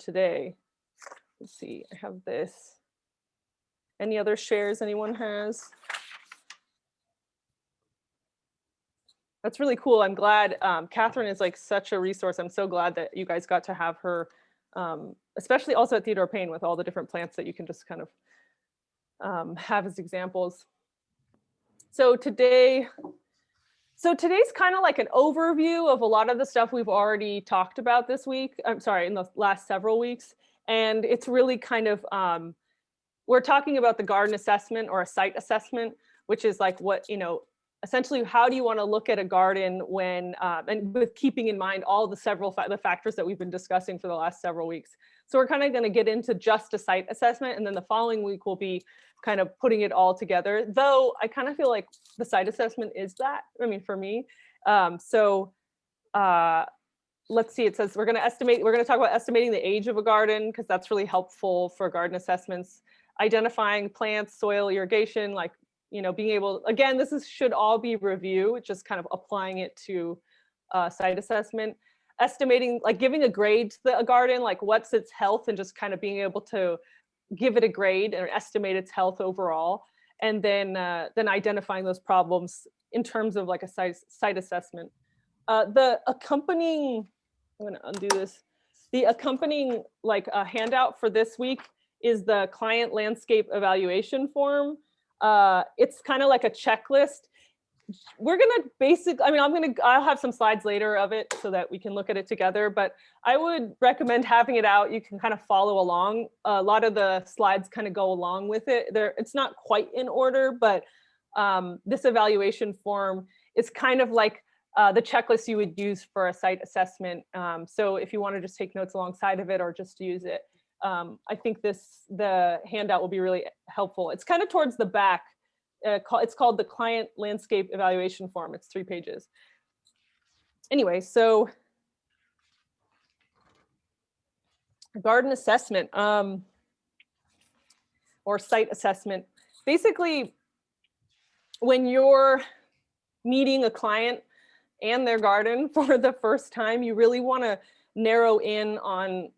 today. Let's see, I have this. Any other shares anyone has? That's really cool. I'm glad Catherine is like such a resource. I'm so glad that you guys got to have her, especially also at Theodore Payne with all the different plants that you can just kind of have as examples. So today's kind of like an overview of a lot of the stuff we've already talked about this week. I'm sorry, in the last several weeks. And it's really kind of, we're talking about the garden assessment or a site assessment, which is like what, essentially how do you want to look at a garden when, and with keeping in mind all the the factors that we've been discussing for the last several weeks. So we're kind of going to get into just a site assessment, and then the following week will be kind of putting it all together. Though I kind of feel like the site assessment is that, I mean, for me. Let's see, it says we're going to talk about estimating the age of a garden, because that's really helpful for garden assessments. Identifying plants, soil, irrigation, like, being able, again, should all be review, just kind of applying it to site assessment. Estimating, like giving a grade to a garden, like what's its health, and just kind of being able to give it a grade or estimate its health overall. And then identifying those problems in terms of like a site assessment. The accompanying, I'm going to undo this. The accompanying like a handout for this week is the client landscape evaluation form. It's kind of like a checklist. We're gonna basically, I mean, I'll have some slides later of it so that we can look at it together, but I would recommend having it out. You can kind of follow along. A lot of the slides kind of go along with it. It's not quite in order, but this evaluation form is kind of like the checklist you would use for a site assessment. So if you want to just take notes alongside of it or just use it, I think the handout will be really helpful. It's kind of towards the back. It's called the Client Landscape Evaluation Form. It's 3 pages. Anyway, so garden assessment or site assessment. Basically, when you're meeting a client and their garden for the first time, you really want to narrow in on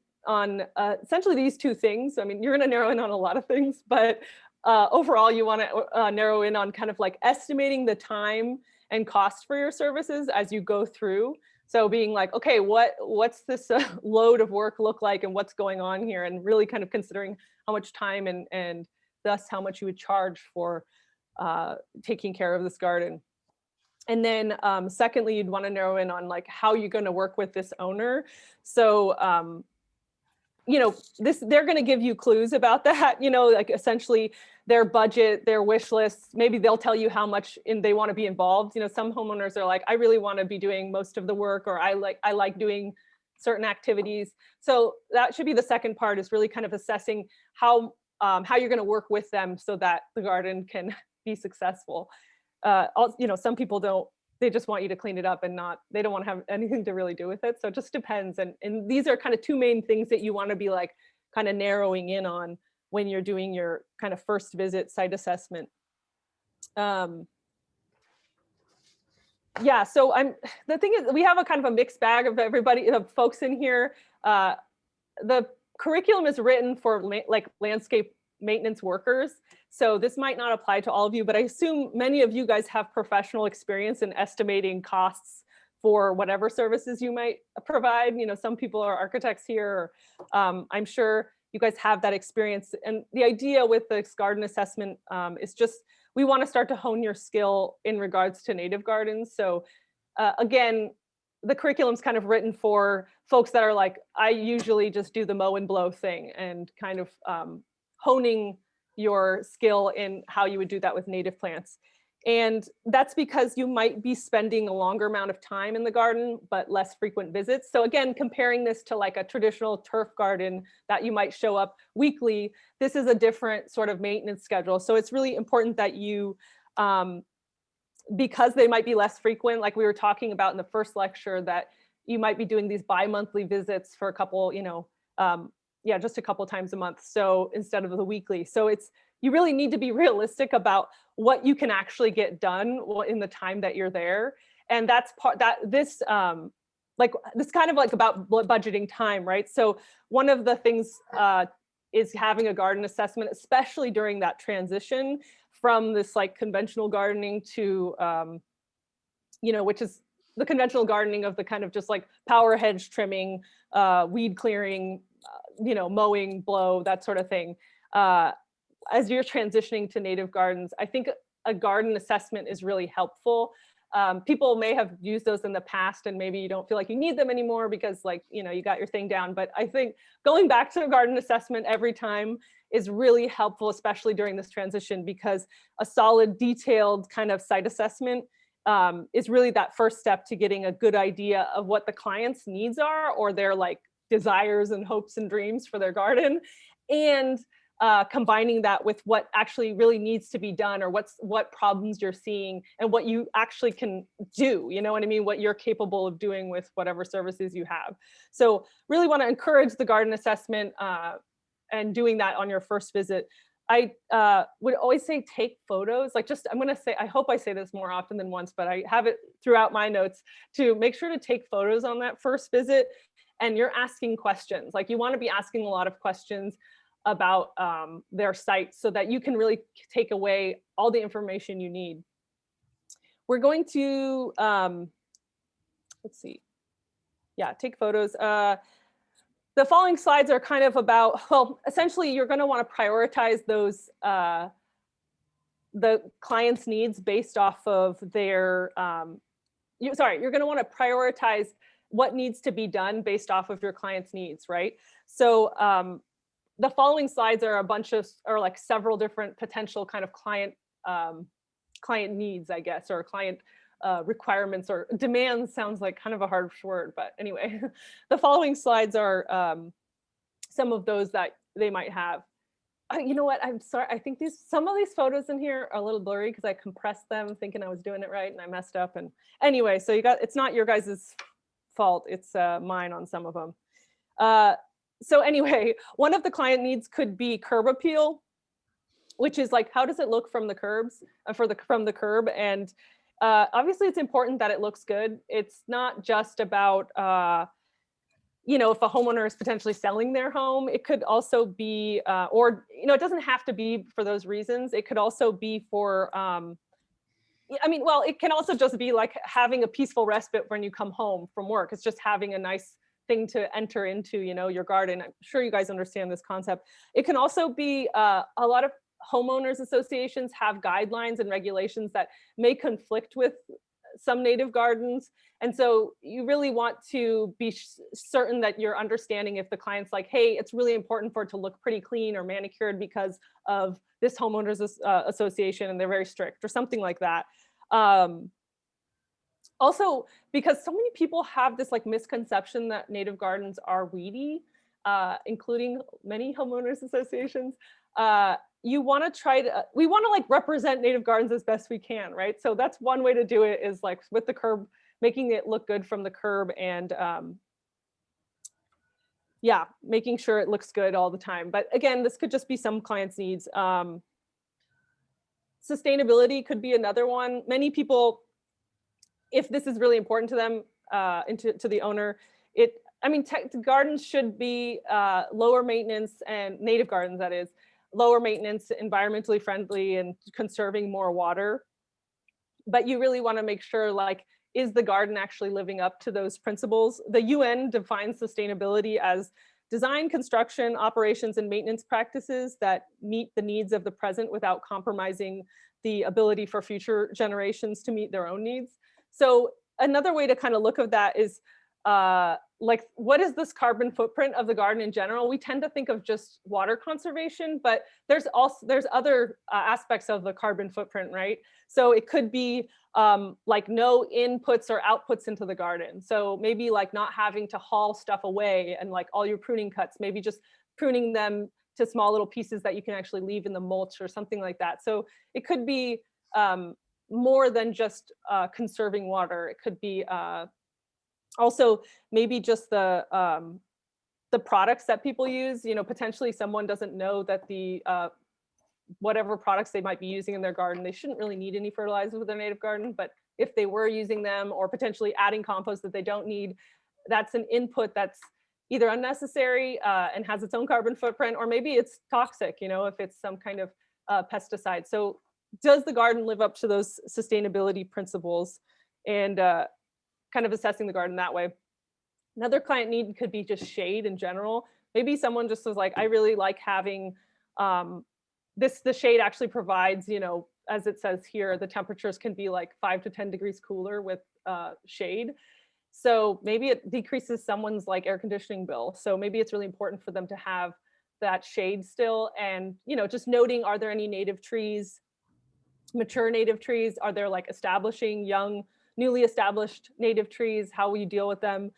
essentially these 2 things. I mean, you're going to narrow in on a lot of things, but overall, you want to narrow in on kind of like estimating the time and cost for your services as you go through. So being like, okay, what's this load of work look like, and what's going on here, and really kind of considering how much time and thus how much you would charge for taking care of this garden. And then secondly, you'd want to narrow in on like how you're going to work with this owner. So they're going to give you clues about that, like essentially their budget, their wish lists. Maybe they'll tell you how much they want to be involved. Some homeowners are like, I really want to be doing most of the work, or I like doing certain activities. So that should be the second part, is really kind of assessing how you're going to work with them so that the garden can be successful. Some people they just want you to clean it up and they don't want to have anything to really do with it. So it just depends. And these are kind of 2 main things that you want to be like kind of narrowing in on when you're doing your kind of first visit site assessment. So the thing is, we have a kind of a mixed bag of of folks in here. The curriculum is written for like landscape maintenance workers. So this might not apply to all of you, but I assume many of you guys have professional experience in estimating costs for whatever services you might provide. Some people are architects here. I'm sure you guys have that experience. And the idea with this garden assessment is just, we want to start to hone your skill in regards to native gardens. So again, the curriculum's kind of written for folks that are like, I usually just do the mow and blow thing, and kind of honing your skill in how you would do that with native plants. And that's because you might be spending a longer amount of time in the garden, but less frequent visits. So again, comparing this to like a traditional turf garden that you might show up weekly, this is a different sort of maintenance schedule. So it's really important that you, because they might be less frequent, like we were talking about in the first lecture, that you might be doing these bi-monthly visits for a couple, just a couple times a month. So instead of the weekly. So you really need to be realistic about what you can actually get done in the time that you're there. And that's part that this like this kind of like about budgeting time, right? So one of the things is having a garden assessment, especially during that transition from this like conventional gardening to, which is the conventional gardening of the kind of just like power hedge trimming, weed clearing, mowing, blow, that sort of thing. As you're transitioning to native gardens, I think a garden assessment is really helpful. People may have used those in the past and maybe you don't feel like you need them anymore because like, you got your thing down. But I think going back to a garden assessment every time is really helpful, especially during this transition, because a solid, detailed kind of site assessment is really that first step to getting a good idea of what the client's needs are, or their like desires and hopes and dreams for their garden, and combining that with what actually really needs to be done, or what problems you're seeing and what you actually can do, you know what I mean? What you're capable of doing with whatever services you have. So really want to encourage the garden assessment and doing that on your first visit. I would always say take photos, like I'm going to say, I hope I say this more often than once, but I have it throughout my notes, to make sure to take photos on that first visit. And you're asking questions, like you want to be asking a lot of questions about their site so that you can really take away all the information you need. We're going to, let's see. Yeah, take photos. The following slides are kind of about, well, essentially you're going to want to prioritize those, the client's needs based off of their, you're going to want to prioritize what needs to be done based off of your client's needs, right? So the following slides are a bunch of, or like several different potential kind of client needs, I guess, or client requirements, or demands sounds like kind of a harsh word, but anyway, the following slides are some of those that they might have. You know what, I'm sorry, I think some of these photos in here are a little blurry because I compressed them thinking I was doing it right and I messed up. And anyway, so it's not your guys's fault, it's mine on some of them. So anyway, one of the client needs could be curb appeal, which is like, how does it look from the curbs, from the curb? And obviously it's important that it looks good. It's not just about, if a homeowner is potentially selling their home, it could also be, or, it doesn't have to be for those reasons. It could also be for, it can also just be like having a peaceful respite when you come home from work. It's just having a nice thing to enter into, your garden. I'm sure you guys understand this concept. It can also be a lot of homeowners associations have guidelines and regulations that may conflict with some native gardens. And so you really want to be certain that you're understanding if the client's like, hey, it's really important for it to look pretty clean or manicured because of this homeowners association and they're very strict, or something like that. Also, because so many people have this like misconception that native gardens are weedy, including many homeowners associations. We want to like represent native gardens as best we can, right? So that's one way to do it, is like with the curb, making it look good from the curb, and yeah, making sure it looks good all the time. But again, this could just be some clients' needs. Sustainability could be another one. Many people, if this is really important to them, to the owner, gardens should be lower maintenance, and native gardens, that is, lower maintenance, environmentally friendly, and conserving more water. But you really want to make sure, like, is the garden actually living up to those principles? The UN defines sustainability as design, construction, operations, and maintenance practices that meet the needs of the present without compromising the ability for future generations to meet their own needs. So another way to kind of look at that is like, what is this carbon footprint of the garden in general? We tend to think of just water conservation, but there's other aspects of the carbon footprint, right? So it could be like no inputs or outputs into the garden. So maybe like not having to haul stuff away, and like all your pruning cuts, maybe just pruning them to small little pieces that you can actually leave in the mulch or something like that. So it could be more than just conserving water. It could be also maybe just the products that people use. Potentially someone doesn't know that the whatever products they might be using in their garden, they shouldn't really need any fertilizer with their native garden, but if they were using them, or potentially adding compost that they don't need, that's an input that's either unnecessary and has its own carbon footprint, or maybe it's toxic, you know, if it's some kind of pesticide. So does the garden live up to those sustainability principles, and kind of assessing the garden that way. Another client need could be just shade in general. Maybe someone just was like, I really like having the shade actually provides, you know, as it says here, the temperatures can be like 5 to 10 degrees cooler with shade. So maybe it decreases someone's like air conditioning bill. So maybe it's really important for them to have that shade still. And, you know, just noting, are there any native trees, mature native trees? Are there like establishing young, newly established native trees? How will you deal with them?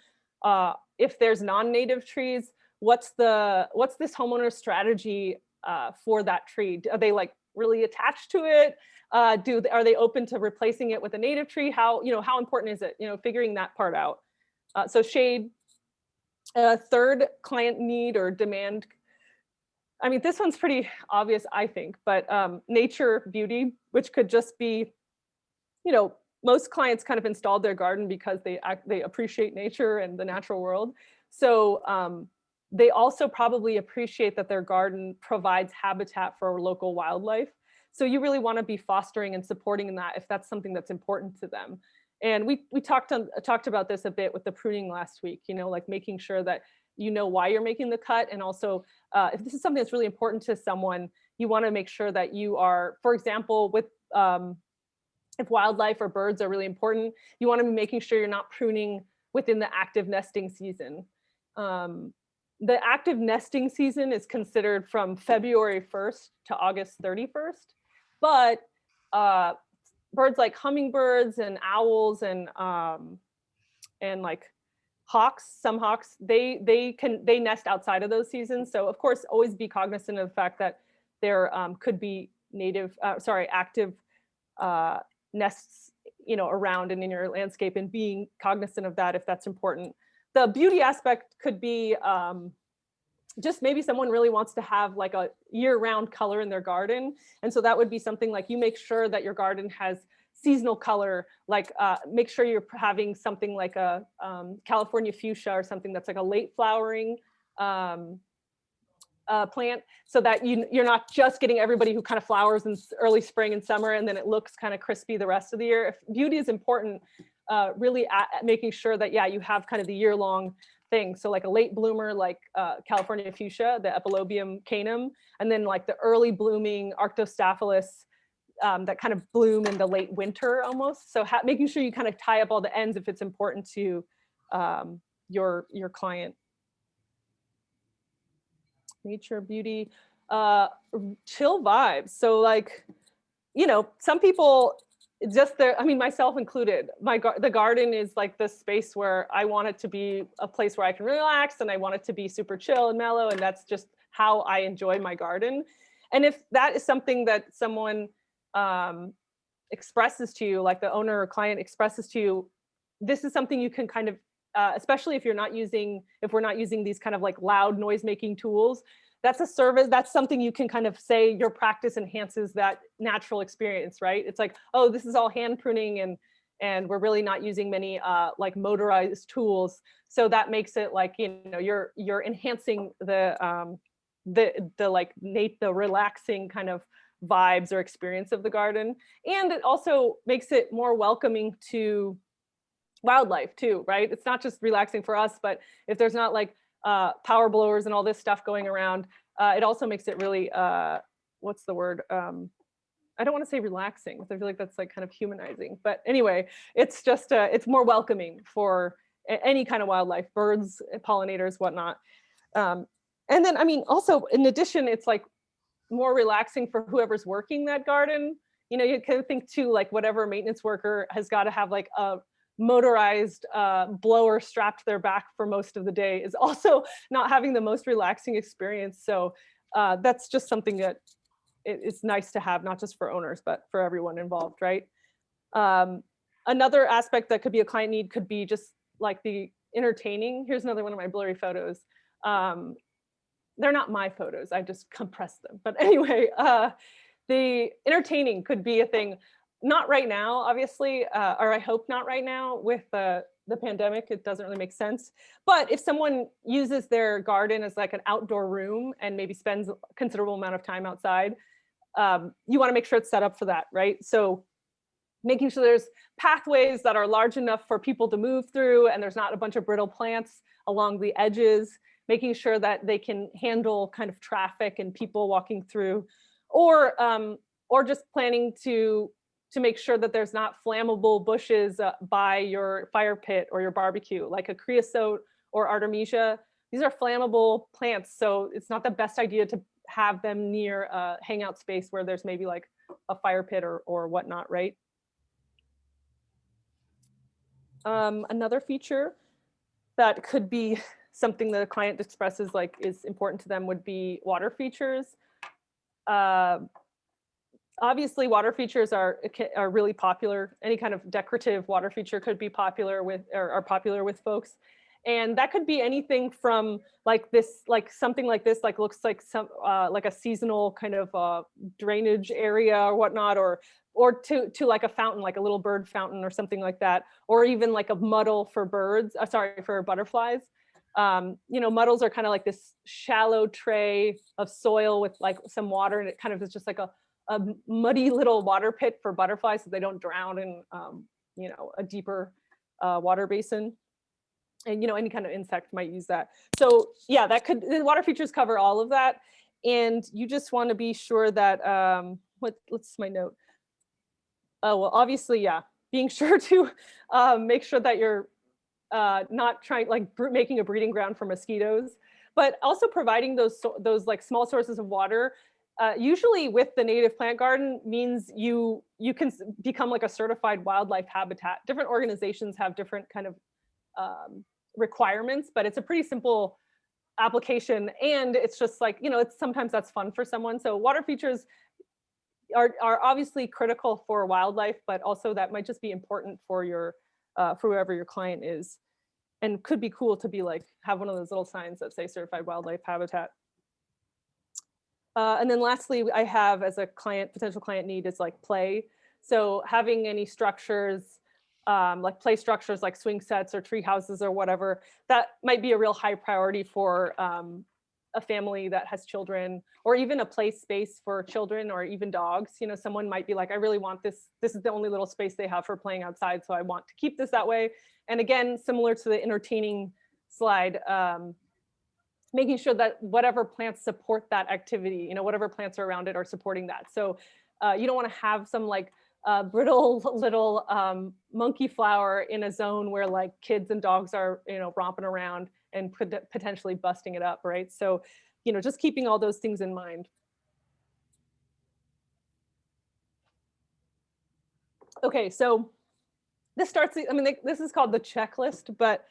If there's non-native trees, what's this homeowner's strategy for that tree? Are they like really attached to it? Are they open to replacing it with a native tree? How, you know, how important is it? You know, figuring that part out. So shade. Third client need or demand. I mean, this one's pretty obvious, I think, but nature beauty, which could just be, you know, most clients kind of installed their garden because they appreciate nature and the natural world. So they also probably appreciate that their garden provides habitat for local wildlife. So you really want to be fostering and supporting that if that's something that's important to them. And we talked about this a bit with the pruning last week, you know, like making sure that you know why you're making the cut. And also, if this is something that's really important to someone, you want to make sure that you are, for example, with if wildlife or birds are really important, you want to be making sure you're not pruning within the active nesting season. The active nesting season is considered from February 1st to August 31st, but birds like hummingbirds and owls and like hawks, some hawks, they nest outside of those seasons. So of course, always be cognizant of the fact that there could be active nests, you know, around and in your landscape, and being cognizant of that if that's important. The beauty aspect could be just maybe someone really wants to have like a year-round color in their garden. And so that would be something like you make sure that your garden has seasonal color, like make sure you're having something like a California fuchsia or something that's like a late flowering plant, so that you're not just getting everybody who kind of flowers in early spring and summer and then it looks kind of crispy the rest of the year. If beauty is important, really at making sure that, yeah, you have kind of the year-long thing. So like a late bloomer, like California fuchsia, the Epilobium canem, and then like the early blooming Arctostaphylos that kind of bloom in the late winter almost. So making sure you kind of tie up all the ends if it's important to your client. Nature, beauty, chill vibes. So like, you know, some people just I mean, myself included, the garden is like the space where I want it to be a place where I can relax, and I want it to be super chill and mellow. And that's just how I enjoy my garden. And if that is something that someone expresses to you, like the owner or client expresses to you, this is something you can kind of, especially if we're not using these kind of like loud noise making tools, that's a service, that's something you can kind of say your practice enhances that natural experience, right? It's like, oh, this is all hand pruning and we're really not using many like motorized tools. So that makes it like, you know, you're enhancing the relaxing kind of vibes or experience of the garden. And it also makes it more welcoming to wildlife too, right? It's not just relaxing for us, but if there's not like power blowers and all this stuff going around, it also makes it really, what's the word? I don't want to say relaxing, because I feel like that's like kind of humanizing. But anyway, it's just, it's more welcoming for any kind of wildlife, birds, pollinators, whatnot. And then, I mean, also in addition, it's like more relaxing for whoever's working that garden. You know, you can think too, like whatever maintenance worker has got to have like a motorized blower strapped to their back for most of the day is also not having the most relaxing experience. So that's just something that it's nice to have, not just for owners, but for everyone involved, right? Another aspect that could be a client need could be just like the entertaining. Here's another one of my blurry photos. They're not my photos, I just compressed them. But anyway, the entertaining could be a thing. Not right now, obviously, or I hope not right now with the pandemic, it doesn't really make sense. But if someone uses their garden as like an outdoor room and maybe spends a considerable amount of time outside, you want to make sure it's set up for that, right? So making sure there's pathways that are large enough for people to move through and there's not a bunch of brittle plants along the edges, making sure that they can handle kind of traffic and people walking through, or just planning to make sure that there's not flammable bushes by your fire pit or your barbecue, like a creosote or artemisia. These are flammable plants, so it's not the best idea to have them near a hangout space where there's maybe like a fire pit or whatnot, right? Another feature that could be something that a client expresses like is important to them would be water features. Obviously, water features are really popular. Any kind of decorative water feature could be popular with, or are popular with folks. And that could be anything from like this, like something like this, like looks like some like a seasonal kind of drainage area or whatnot, or to like a fountain, like a little bird fountain or something like that, or even like a muddle for birds. Sorry, for butterflies. You know, muddles are kind of like this shallow tray of soil with like some water, and it kind of is just like a muddy little water pit for butterflies so they don't drown in, you know, a deeper water basin. And, you know, any kind of insect might use that. So yeah, that could, the water features cover all of that. And you just want to be sure that, what's my note? Oh, well, obviously, yeah, being sure to make sure that you're not trying, like making a breeding ground for mosquitoes, but also providing those like small sources of water. Usually with the native plant garden means you can become like a certified wildlife habitat. Different organizations have different kind of requirements, but it's a pretty simple application. And it's just like, you know, it's sometimes that's fun for someone. So water features are obviously critical for wildlife, but also that might just be important for your for whoever your client is, and could be cool to be like have one of those little signs that say certified wildlife habitat. And then lastly, I have as a potential client need is like play. So having any structures, like play structures like swing sets or tree houses or whatever, that might be a real high priority for a family that has children, or even a play space for children or even dogs. You know, someone might be like, I really want this. This is the only little space they have for playing outside, so I want to keep this that way. And again, similar to the entertaining slide, making sure that whatever plants support that activity, you know, whatever plants are around it are supporting that. So you don't want to have some like brittle little monkey flower in a zone where like kids and dogs are, you know, romping around and potentially busting it up, right? So, you know, just keeping all those things in mind. Okay, so this starts, I mean, this is called the checklist, but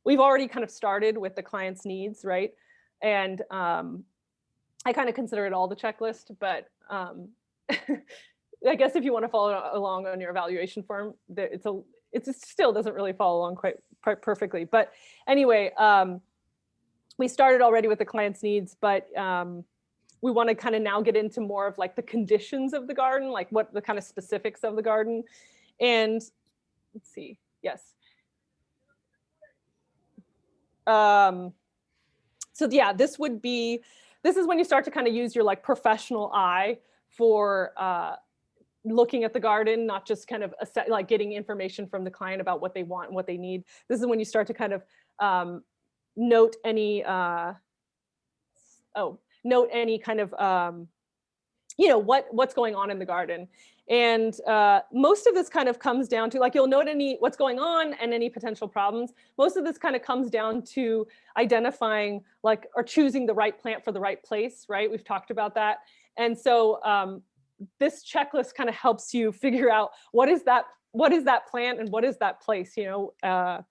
we've already kind of started with the client's needs, right? And I kind of consider it all the checklist, but I guess if you want to follow along on your evaluation form, it still doesn't really follow along quite perfectly. But anyway, we started already with the client's needs, but we want to kind of now get into more of like the conditions of the garden, like what the kind of specifics of the garden. And let's see, yes. So yeah, this is when you start to kind of use your like professional eye for looking at the garden, not just kind of like getting information from the client about what they want and what they need. This is when you start to kind of note any kind of you know, what's going on in the garden. And most of this kind of comes down to, like, you'll note what's going on and any potential problems. Most of this kind of comes down to identifying like, or choosing the right plant for the right place, right? We've talked about that. And so this checklist kind of helps you figure out what is that plant and what is that place, you know?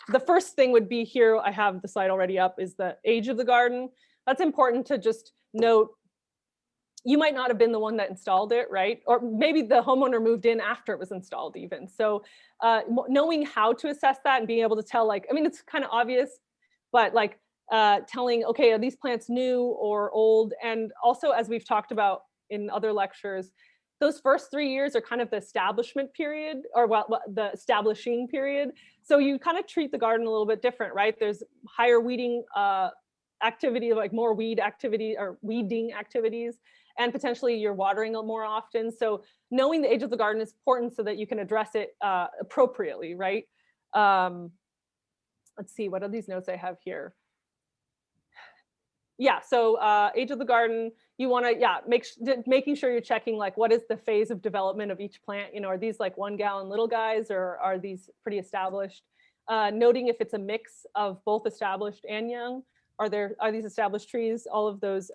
The first thing would be here, I have the slide already up, is the age of the garden. That's important to just note. You might not have been the one that installed it, right? Or maybe the homeowner moved in after it was installed even. So knowing how to assess that and being able to tell, like, I mean, it's kind of obvious, but like telling, okay, are these plants new or old? And also, as we've talked about in other lectures, those first 3 years are kind of the establishment period, or the establishing period. So you kind of treat the garden a little bit different, right? There's higher weeding activity, like more weed activity or weeding activities, and potentially you're watering it more often. So knowing the age of the garden is important so that you can address it appropriately, right? Let's see, what are these notes I have here? Yeah, so age of the garden, you want to, yeah, making sure you're checking like what is the phase of development of each plant. You know, are these like 1 gallon little guys, or are these pretty established? Noting if it's a mix of both established and young. Are these established trees? All of those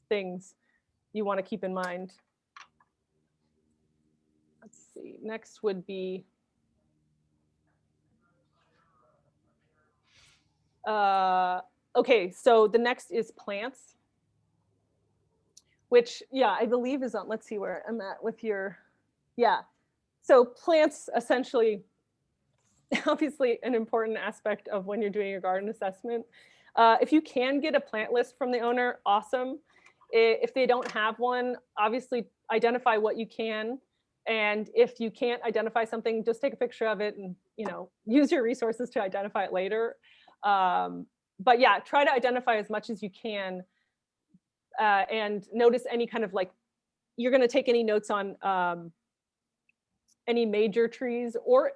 things you want to keep in mind. Let's see. Next would be okay, so the next is plants, which, yeah, I believe is on, let's see where I'm at with your, yeah. So plants essentially, obviously an important aspect of when you're doing your garden assessment. If you can get a plant list from the owner, awesome. If they don't have one, obviously identify what you can. And if you can't identify something, just take a picture of it and, you know, use your resources to identify it later. But yeah, try to identify as much as you can, and notice any kind of like, you're going to take any notes on any major trees or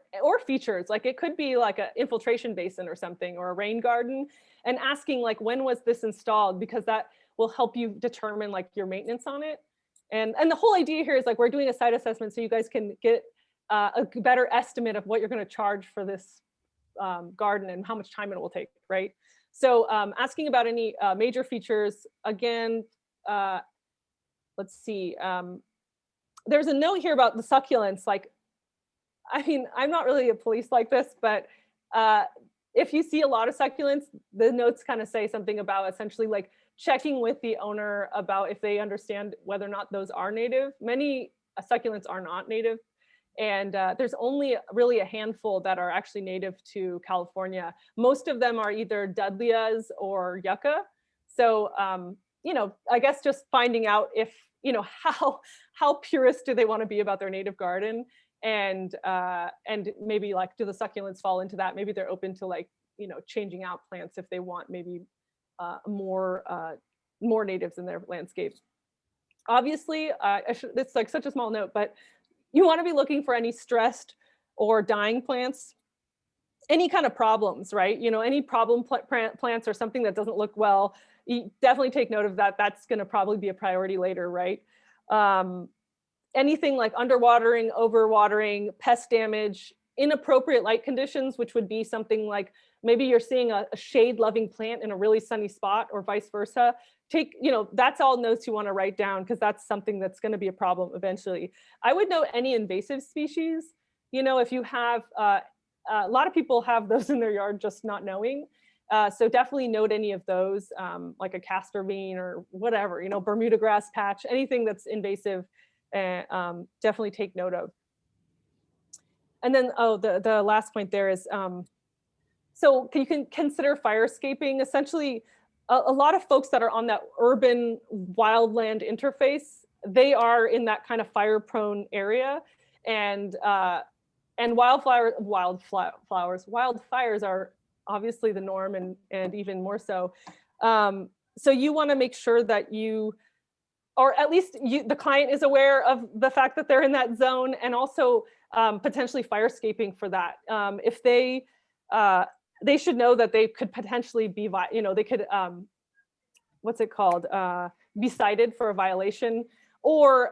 features. Like it could be like an infiltration basin or something, or a rain garden, and asking like, when was this installed? Because that will help you determine like your maintenance on it. And the whole idea here is like, we're doing a site assessment so you guys can get a better estimate of what you're going to charge for this garden and how much time it will take, right? So asking about any major features, again, let's see. There's a note here about the succulents. Like, I mean, I'm not really a police like this, but if you see a lot of succulents, the notes kind of say something about essentially like checking with the owner about if they understand whether or not those are native. Many succulents are not native. And there's only really a handful that are actually native to California. Most of them are either Dudleyas or Yucca. So, you know, I guess just finding out if, you know, how purist do they want to be about their native garden, and maybe like, do the succulents fall into that? Maybe they're open to like, you know, changing out plants if they want maybe more natives in their landscape. Obviously, it's like such a small note, but you want to be looking for any stressed or dying plants, any kind of problems, right? You know, any problem plants or something that doesn't look well, you definitely take note of that. That's going to probably be a priority later, right? Anything like underwatering, overwatering, pest damage, inappropriate light conditions, which would be something like maybe you're seeing a shade-loving plant in a really sunny spot, or vice versa. You know, that's all notes you want to write down, because that's something that's going to be a problem eventually. I would note any invasive species. You know, if you have, a lot of people have those in their yard just not knowing. So definitely note any of those, like a castor bean or whatever, you know, Bermuda grass patch, anything that's invasive, definitely take note of. And then, oh, the last point there is, so you can consider fire escaping. Essentially, a lot of folks that are on that urban wildland interface, they are in that kind of fire prone area. And wildfires are obviously the norm, and even more so. So you want to make sure that you, or at least the client is aware of the fact that they're in that zone, and also potentially fire escaping for that. If they should know that they could potentially be, you know, they could, what's it called? Be cited for a violation, or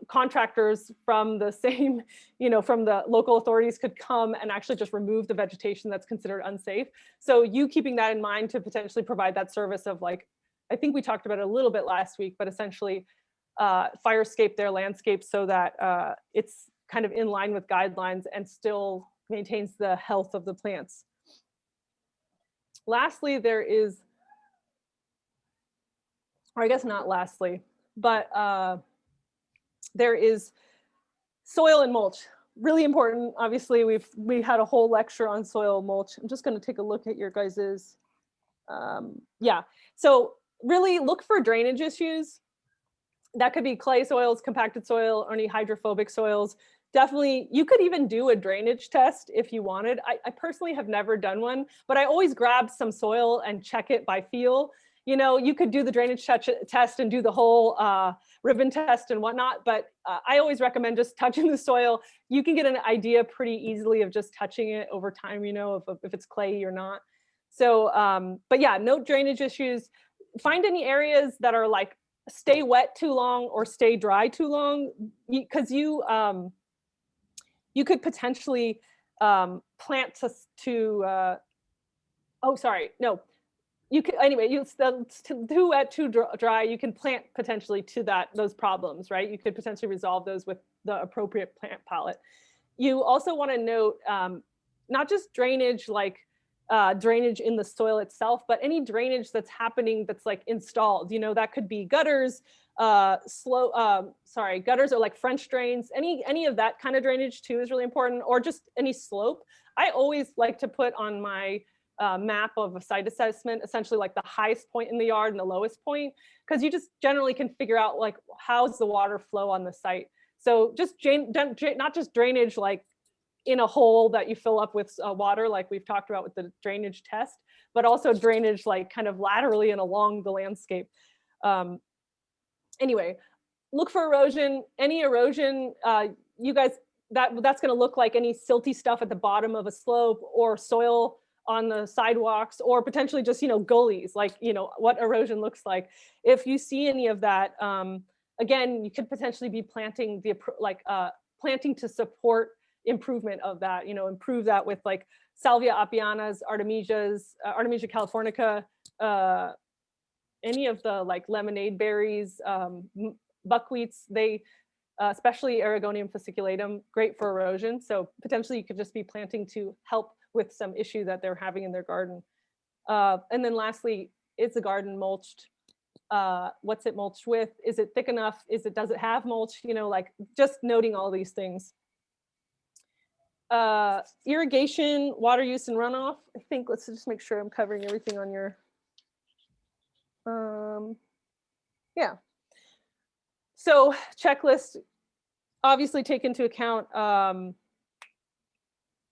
contractors from the same, you know, from the local authorities could come and actually just remove the vegetation that's considered unsafe. So you keeping that in mind to potentially provide that service of, like, I think we talked about it a little bit last week, but essentially fire escape their landscape so that it's kind of in line with guidelines and still maintains the health of the plants. Lastly, there is, or I guess not lastly, but there is soil and mulch. Really important. Obviously, we had a whole lecture on soil mulch. I'm just going to take a look at your guys's. Yeah. So really look for drainage issues. That could be clay soils, compacted soil, or any hydrophobic soils. Definitely, you could even do a drainage test if you wanted. I personally have never done one, but I always grab some soil and check it by feel. You know, you could do the drainage test and do the whole ribbon test and whatnot, but I always recommend just touching the soil. You can get an idea pretty easily of just touching it over time, you know, if it's clayey or not. So, but yeah, no drainage issues. Find any areas that are like stay wet too long or stay dry too long, because you could potentially plant oh sorry, no, you can anyway, too wet, too dry, you can plant potentially to those problems, right? You could potentially resolve those with the appropriate plant palette. You also want to note not just drainage, like drainage in the soil itself, but any drainage that's happening that's like installed. You know, that could be gutters, gutters or like French drains. Any of that kind of drainage too is really important, or just any slope. I always like to put on my map of a site assessment, essentially like the highest point in the yard and the lowest point, because you just generally can figure out like how's the water flow on the site. So just not just drainage like in a hole that you fill up with water, like we've talked about with the drainage test, but also drainage like kind of laterally and along the landscape. Anyway, look for erosion. Any erosion, you guys, that's going to look like any silty stuff at the bottom of a slope, or soil on the sidewalks, or potentially just, you know, gullies, like, you know, what erosion looks like. If you see any of that, again, you could potentially be planting planting to support improvement of that, you know, improve that with like Salvia apianas, Artemisias, Artemisia californica, any of the like lemonade berries, buckwheats, they, especially Aragonium fasciculatum, great for erosion. So potentially you could just be planting to help with some issue that they're having in their garden. And then lastly, is the garden mulched? What's it mulched with? Is it thick enough? Does it have mulch? You know, like just noting all these things. Irrigation, water use and runoff. I think let's just make sure I'm covering everything on your, yeah. So checklist, obviously take into account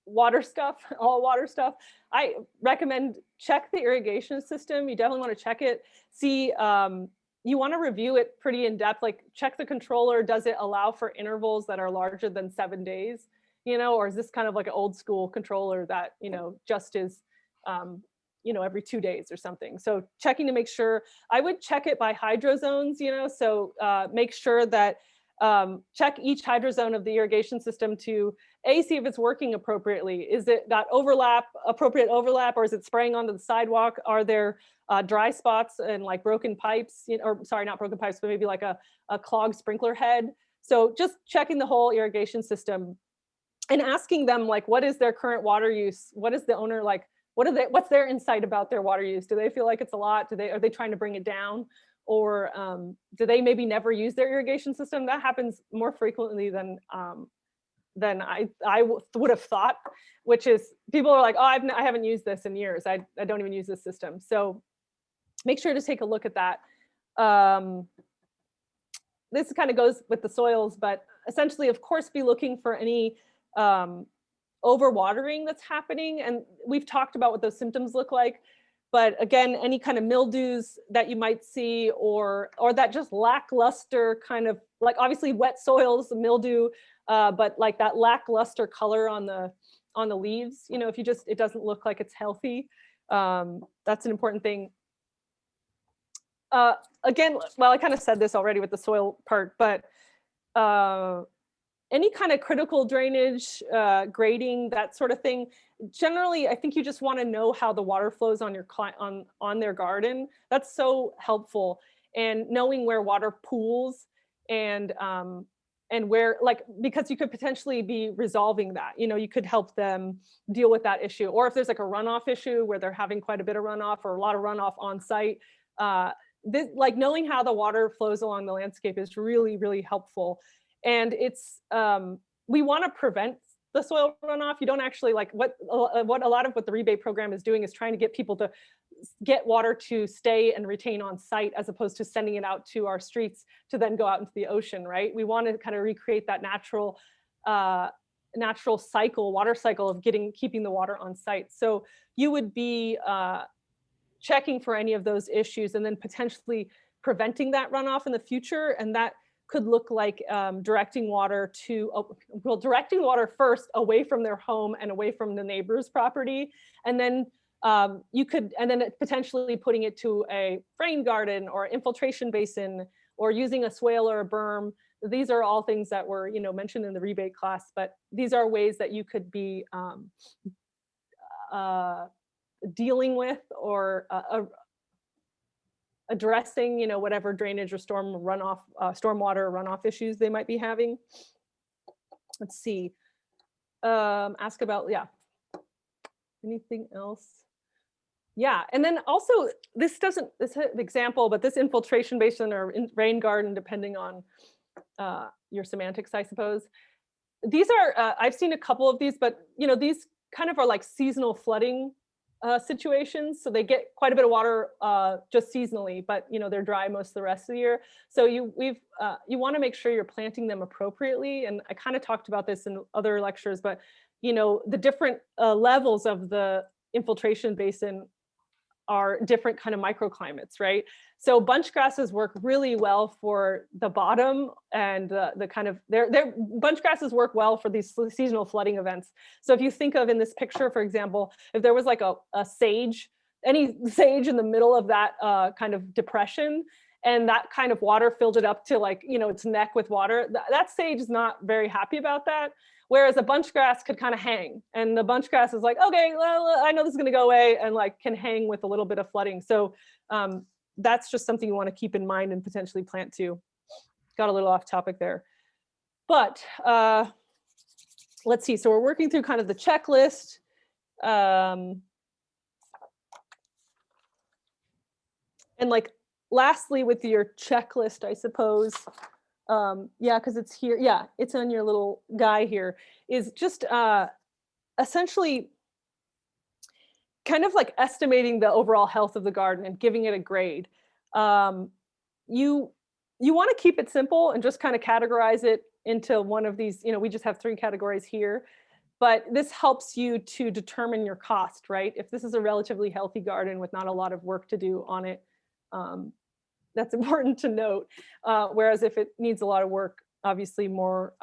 water stuff, all water stuff. I recommend check the irrigation system. You definitely want to check it. See, you want to review it pretty in depth, like check the controller. Does it allow for intervals that are larger than 7 days? You know, or is this kind of like an old school controller that, you know, just is, you know, every 2 days or something. So checking to make sure. I would check it by hydro zones, you know, so make sure that check each hydro zone of the irrigation system to see if it's working appropriately. Is it got appropriate overlap, or is it spraying onto the sidewalk? Are there dry spots and like broken pipes, you know, or sorry, not broken pipes, but maybe like a clogged sprinkler head. So just checking the whole irrigation system and asking them like, what is their current water use? What is the owner like? What's their insight about their water use? Do they feel like it's a lot? Are they trying to bring it down? Or do they maybe never use their irrigation system? That happens more frequently than I would have thought, which is people are like, oh, I haven't used this in years. I don't even use this system. So make sure to take a look at that. This kind of goes with the soils, but essentially, of course, be looking for any overwatering that's happening. And we've talked about what those symptoms look like. But again, any kind of mildews that you might see, or that just lackluster kind of, like obviously wet soils, mildew, but like that lackluster color on the leaves, you know, if it doesn't look like it's healthy, that's an important thing. Again, well, I kind of said this already with the soil part, but any kind of critical drainage, grading, that sort of thing. Generally, I think you just want to know how the water flows on your on their garden. That's so helpful. And knowing where water pools and where, like, because you could potentially be resolving that. You know, you could help them deal with that issue. Or if there's like a runoff issue where they're having quite a bit of runoff or a lot of runoff on site, like knowing how the water flows along the landscape is really, really helpful. And it's, we want to prevent the soil runoff. You don't actually, like what a lot of what the rebate program is doing is trying to get people to get water to stay and retain on site as opposed to sending it out to our streets to then go out into the ocean, right? We want to kind of recreate that natural cycle, water cycle of keeping the water on site. So you would be checking for any of those issues and then potentially preventing that runoff in the future. And that could look like directing water first away from their home and away from the neighbor's property. And then potentially putting it to a rain garden or infiltration basin or using a swale or a berm. These are all things that were, mentioned in the rebate class, but these are ways that you could be dealing with or addressing, whatever drainage or stormwater runoff issues they might be having. Let's see. Ask about, anything else? Yeah, and then also this is an example, but this infiltration basin or rain garden, depending on your semantics, I suppose. These are, I've seen a couple of these, but these kind of are like seasonal flooding situations. So they get quite a bit of water just seasonally, but they're dry most of the rest of the year. So you want to make sure you're planting them appropriately. And I kind of talked about this in other lectures, but the different levels of the infiltration basin are different kind of microclimates, right? So bunch grasses work really well for the bottom, and the kind of bunch grasses work well for these seasonal flooding events. So if you think of in this picture, for example, if there was like a sage, any sage in the middle of that kind of depression, and that kind of water filled it up to like, its neck with water, that sage is not very happy about that. Whereas a bunch grass could kind of hang, and the bunch grass is like, okay, well, I know this is going to go away, and like can hang with a little bit of flooding. So that's just something you want to keep in mind and potentially plant too. Got a little off topic there, but let's see. So we're working through kind of the checklist. And like lastly, with your checklist, I suppose. Because it's here. Yeah, it's on your little guy here. Is just essentially kind of like estimating the overall health of the garden and giving it a grade. You want to keep it simple and just kind of categorize it into one of these. We just have 3 categories here, but this helps you to determine your cost, right? If this is a relatively healthy garden with not a lot of work to do on it. That's important to note. Whereas if it needs a lot of work, obviously more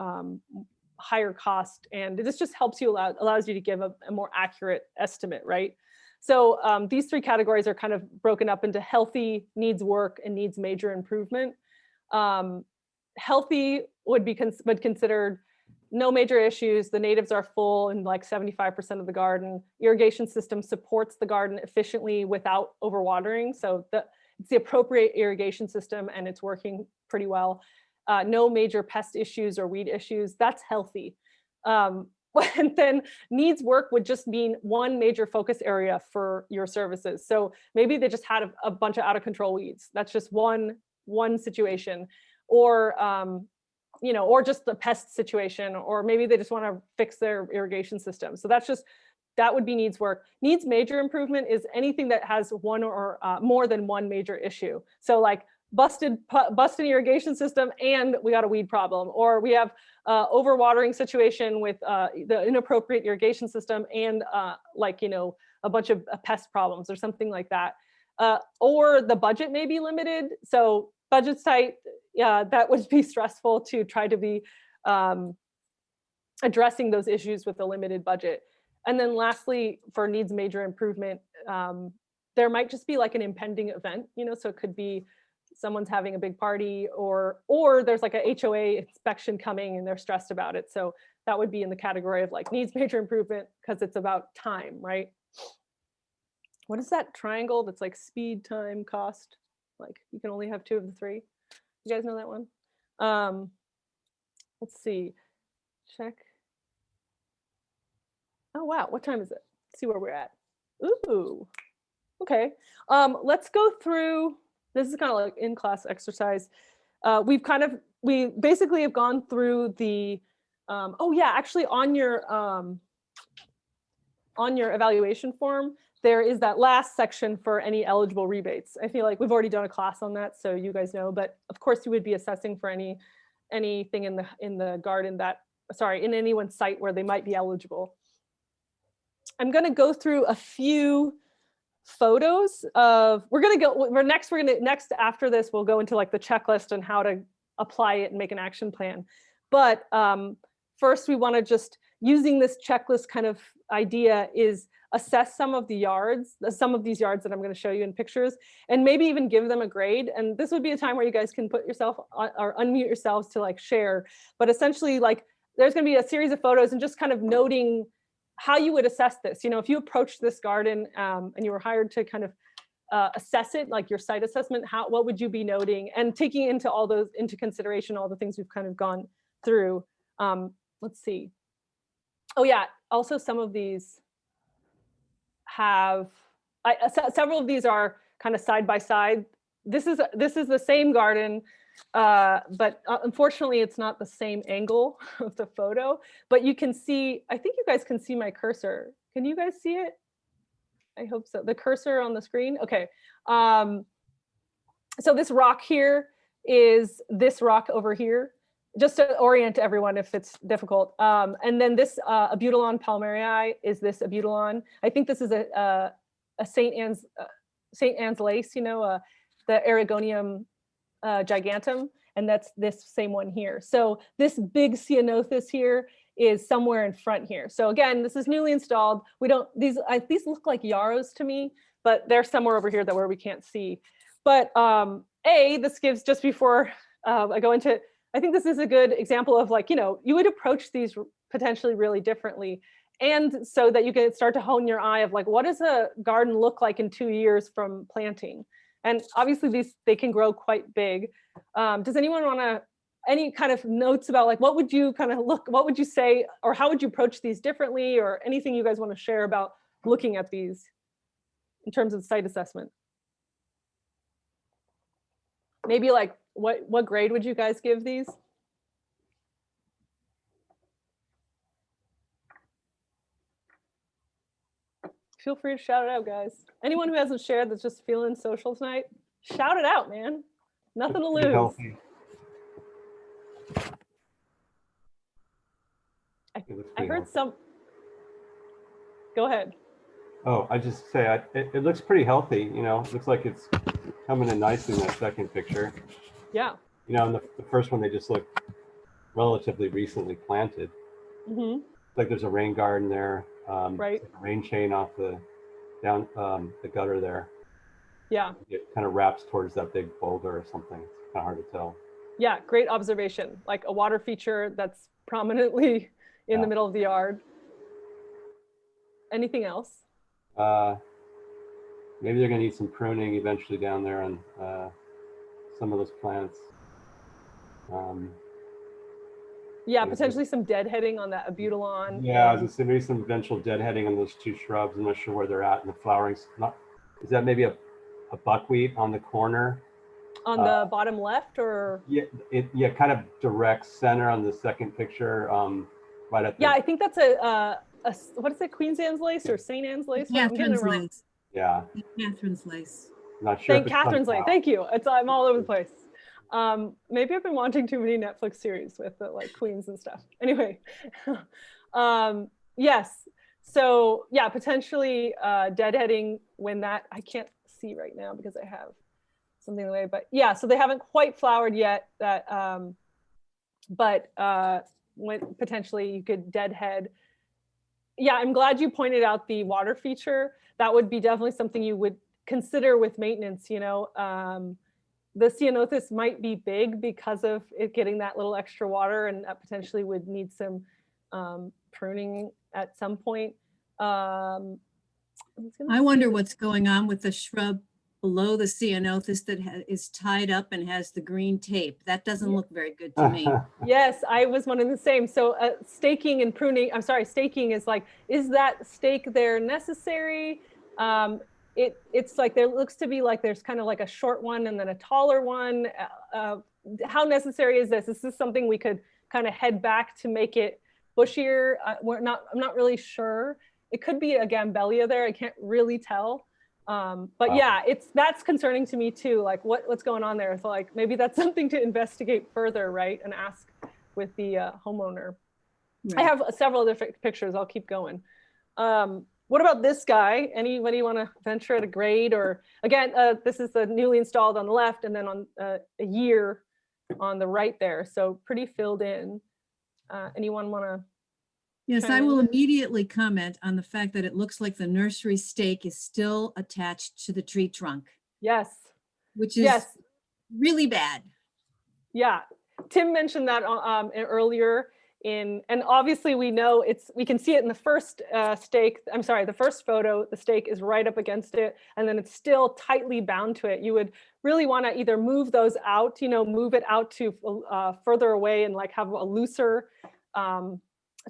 higher cost, and this just helps you allows you to give a more accurate estimate, right? So these 3 categories are kind of broken up into healthy, needs work, and needs major improvement. Healthy would be considered no major issues. The natives are full in like 75% of the garden. Irrigation system supports the garden efficiently without overwatering. So it's the appropriate irrigation system and it's working pretty well. No major pest issues or weed issues. That's healthy. And then needs work would just mean one major focus area for your services. So maybe they just had a bunch of out of control weeds. That's just one situation, or or just the pest situation, or maybe they just want to fix their irrigation system. So that would be needs work. Needs major improvement is anything that has one or more than one major issue. So like busted irrigation system and we got a weed problem, or we have overwatering situation with the inappropriate irrigation system and a bunch of pest problems or something like that. Or the budget may be limited. So budget's tight. Yeah, that would be stressful to try to be addressing those issues with a limited budget. And then lastly, for needs major improvement, there might just be like an impending event, so it could be someone's having a big party, or there's like a HOA inspection coming and they're stressed about it. So that would be in the category of like needs major improvement because it's about time, right? What is that triangle that's like speed, time, cost? Like you can only have 2 of the 3. You guys know that one? Let's see, check. Oh, wow. What time is it? Let's see where we're at. Ooh, okay. Let's go through, this is kind of like in-class exercise. We basically have gone through the, actually on your evaluation form, there is that last section for any eligible rebates. I feel like we've already done a class on that, so you guys know, but of course you would be assessing for anything in the garden that, sorry, in anyone's site where they might be eligible. I'm gonna go through a few photos of, next after this, we'll go into like the checklist and how to apply it and make an action plan. But first we wanna just, using this checklist kind of idea, is assess some of these yards that I'm going to show you in pictures, and maybe even give them a grade. And this would be a time where you guys can put yourself on, or unmute yourselves to like share. But essentially, like, there's going to be a series of photos and just kind of noting how you would assess this. You know, if you approached this garden and you were hired to kind of assess it, like your site assessment, what would you be noting, and taking into consideration all the things we've kind of gone through. Let's see. Oh yeah, also some of these have, several of these are kind of side by side. This is the same garden, but unfortunately it's not the same angle of the photo, but you can see, I think you guys can see my cursor. Can you guys see it? I hope so. The cursor on the screen. Okay. So this rock here is this rock over here, just to orient everyone if it's difficult. And then this Abutilon palmerii is this Abutilon. I think this is a St. Anne's lace, you know, the Erigonium gigantum, and that's this same one here. So this big Ceanothus here is somewhere in front here. So again, this is newly installed. These look like yarrows to me, but they're somewhere over here where we can't see. But this gives, just before I go into, I think this is a good example of, like, you know, you would approach these potentially really differently. And so that you can start to hone your eye of, like, what does a garden look like in 2 years from planting? And obviously they can grow quite big. Does anyone want to, any kind of notes about, like, what would you say, or how would you approach these differently, or anything you guys want to share about looking at these in terms of site assessment? Maybe like, what grade would you guys give these? Feel free to shout it out, guys. Anyone who hasn't shared that's just feeling social tonight, shout it out, man. Nothing to lose. I heard some. Go ahead. Oh, I just say it looks pretty healthy. You know, it looks like it's coming in nicely in that second picture. Yeah. You know, in the first one, they just look relatively recently planted. Mm-hmm. Like there's a rain garden there. Right. Like a rain chain off the gutter there. Yeah. It kind of wraps towards that big boulder or something. It's kind of hard to tell. Yeah, great observation. Like a water feature that's prominently in the middle of the yard. Anything else? Maybe they're going to need some pruning eventually down there on some of those plants. Yeah, potentially some deadheading on that Abutilon. Yeah, I was going to say maybe some eventual deadheading on those two shrubs. I'm not sure where they're at in the flowering. Is that maybe a buckwheat on the corner? On the bottom left, or? Yeah, kind of direct center on the second picture, right at the. Yeah, I think that's a what is it, Queen Anne's lace or St. Anne's lace? Catherine's lace. Yeah. Catherine's lace. Not sure. St. Catherine's lace. Thank you. I'm all over the place. Maybe I've been watching too many Netflix series with the, like, queens and stuff. Anyway, yes. So yeah, potentially deadheading when that, I can't see right now because I have something in the way, but yeah, so they haven't quite flowered yet. That, but when potentially you could deadhead. Yeah, I'm glad you pointed out the water feature. That would be definitely something you would consider with maintenance. You know, the Ceanothus might be big because of it getting that little extra water, and that potentially would need some pruning at some point. I wonder what's going on with the shrub below the Ceanothus that is tied up and has the green tape. That doesn't look very good to me. Yes, I was wondering the same. So staking and pruning, I'm sorry, staking is like, is that stake there necessary? It's like, there looks to be like there's kind of like a short one and then a taller one. How necessary is this? Is this something we could kind of head back to make it bushier? I'm not really sure. It could be a Gambelia there. I can't really tell. But Wow. yeah, that's concerning to me too. Like what's going on there? So like maybe that's something to investigate further, right? And ask with the homeowner. I Right. have several other pictures. I'll keep going. What about this guy? Anybody want to venture at a grade? Or again, this is the newly installed on the left, and then on a year on the right there. So pretty filled in. Anyone want to? Yes, I chime will in? immediately comment on the fact that it looks like the nursery stake is still attached to the tree trunk, Yes. which is Yes. really bad. Yeah. Tim mentioned that earlier and obviously we know we can see it in the first stake. I'm sorry, the first photo, the stake is right up against it and then it's still tightly bound to it. You would really want to either move those out, move it out to further away and like have a looser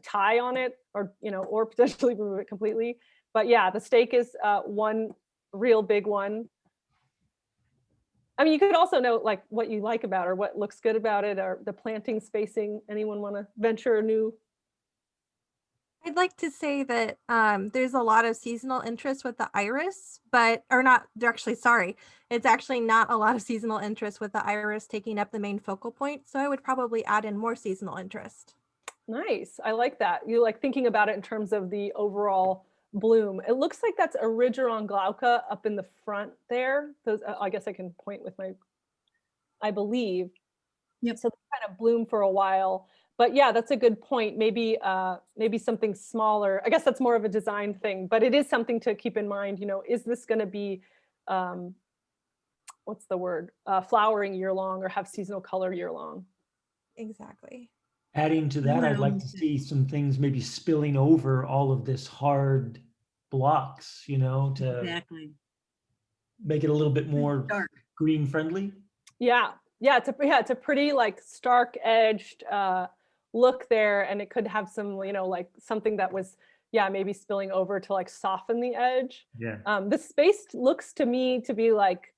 tie on it or potentially remove it completely. But yeah, the stake is one real big one. I mean, you could also note like what you like about it or what looks good about it or the planting spacing. Anyone want to venture a new? I'd like to say that there's a lot of seasonal interest with the iris, it's actually not a lot of seasonal interest with the iris taking up the main focal point. So I would probably add in more seasonal interest. Nice. I like that. You like thinking about it in terms of the overall bloom. It looks like that's Erigeron glauca up in the front there. Those, I guess I can point with I believe. Yep. So they kind of bloom for a while. But yeah, that's a good point. Maybe something smaller. I guess that's more of a design thing, but it is something to keep in mind. Is this going to be, what's the word, flowering year long or have seasonal color year long? Exactly. Adding to that, I'd like to see some things maybe spilling over all of this hard blocks, to Exactly. make it a little bit more Dark. green friendly. Yeah. It's a pretty like stark edged look there, and it could have some like something that was maybe spilling over to like soften the edge. Yeah. The space looks to me to be like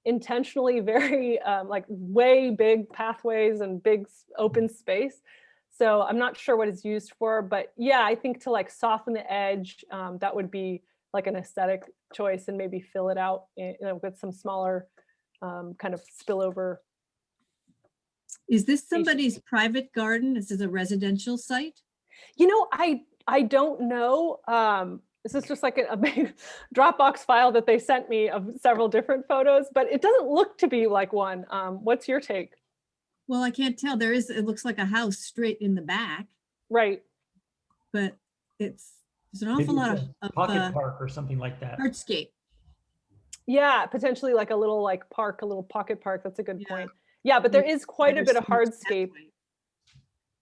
intentionally very like way big pathways and big open space. So I'm not sure what it's used for, but yeah, I think to like soften the edge, that would be like an aesthetic choice, and maybe fill it out with some smaller kind of spillover. Is this somebody's private garden? This is a residential site? I don't know. This is just like a big Dropbox file that they sent me of several different photos, but it doesn't look to be like one. What's your take? Well, I can't tell. It looks like a house straight in the back, Right. but there's an awful Maybe lot it's of a pocket park or something like that. hardscape. Yeah, potentially like a little like park, a little pocket park. That's a good Yeah. point. Yeah, but there is quite a bit of Better hardscape.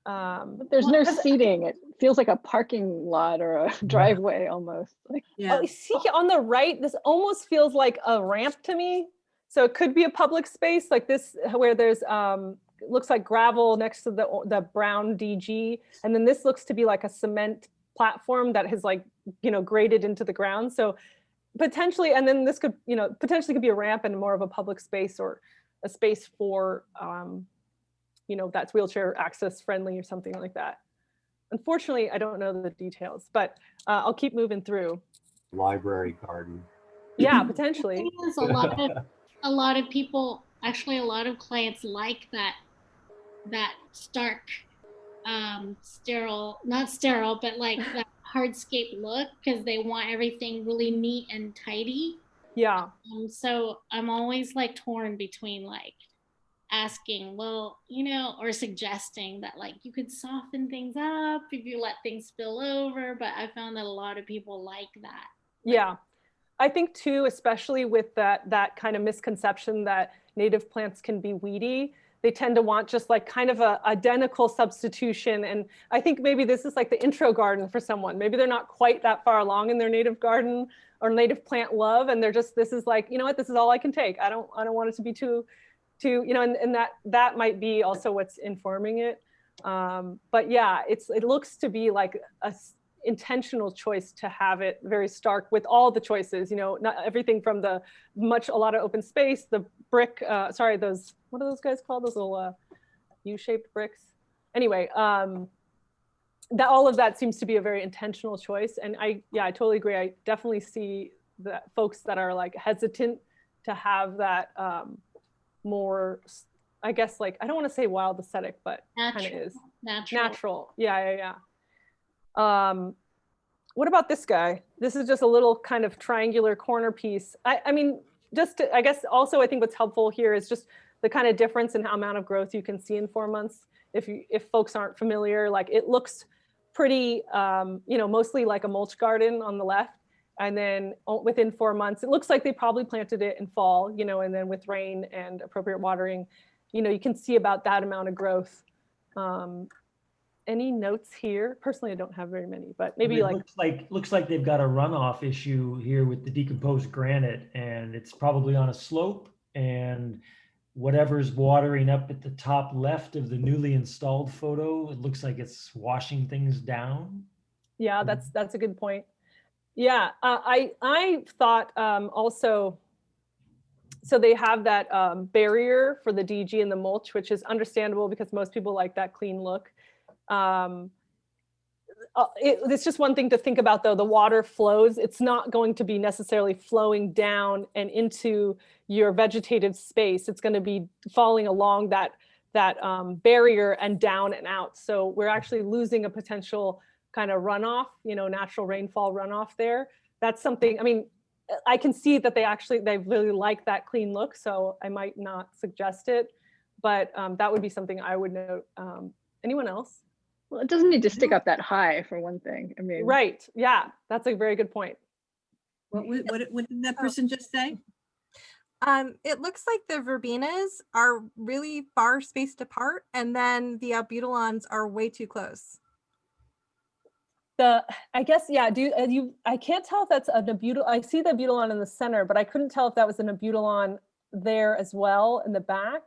pathway. But there's no 'cause- seating. It feels like a parking lot or a driveway almost. Like, Yeah. Oh, see on the right, this almost feels like a ramp to me. So it could be a public space like this where there's looks like gravel next to the brown DG. And then this looks to be like a cement platform that has like, graded into the ground. So potentially, and then this could, potentially could be a ramp and more of a public space or a space for, that's wheelchair access friendly or something like that. Unfortunately, I don't know the details, but I'll keep moving through. Library garden. Yeah, potentially. There's a lot of people, actually a lot of clients like that stark not sterile, but like that hardscape look, because they want everything really neat and tidy. Yeah. So I'm always like torn between like asking, well, or suggesting that like you could soften things up if you let things spill over, but I found that a lot of people like that. Yeah. I think too, especially with that kind of misconception that native plants can be weedy, they tend to want just like kind of a identical substitution. And I think maybe this is like the intro garden for someone. Maybe they're not quite that far along in their native garden or native plant love. And they're just, this is like, this is all I can take. I don't want it to be too, and that might be also what's informing it. But yeah, it looks to be like a intentional choice to have it very stark with all the choices, not everything from a lot of open space, the brick, those, what are those guys called? Those little U-shaped bricks. Anyway, that all of that seems to be a very intentional choice. And I totally agree. I definitely see that folks that are like hesitant to have that more, I guess, like, I don't want to say wild aesthetic, but kind of Natural. is Natural. natural. Yeah. What about this guy? This is just a little kind of triangular corner piece. I mean, I guess also I think what's helpful here is just the kind of difference in how amount of growth you can see in 4 months. If folks aren't familiar, like it looks pretty, mostly like a mulch garden on the left. And then within 4 months, it looks like they probably planted it in fall, and then with rain and appropriate watering, you can see about that amount of growth. Any notes here? Personally, I don't have very many, but maybe It looks like they've got a runoff issue here with the decomposed granite, and it's probably on a slope, and whatever's watering up at the top left of the newly installed photo, it looks like it's washing things down. Yeah, that's a good point. Yeah, I thought also, so they have that barrier for the DG and the mulch, which is understandable because most people like that clean look. It's just one thing to think about though. The water flows. It's not going to be necessarily flowing down and into your vegetative space. It's going to be falling along that barrier and down and out. So we're actually losing a potential kind of runoff, natural rainfall runoff there. That's something, I mean, I can see that they really like that clean look. So I might not suggest it, but that would be something I would note. Anyone else? Well, it doesn't need to stick up that high for one thing. I mean, Right. Yeah, that's a very good point. What did that person just say? It looks like the verbenas are really far spaced apart, and then the albutylons are way too close. I guess, yeah, I can't tell if that's an abutilon. I see the abutylon in the center, but I couldn't tell if that was an abutylon there as well in the back.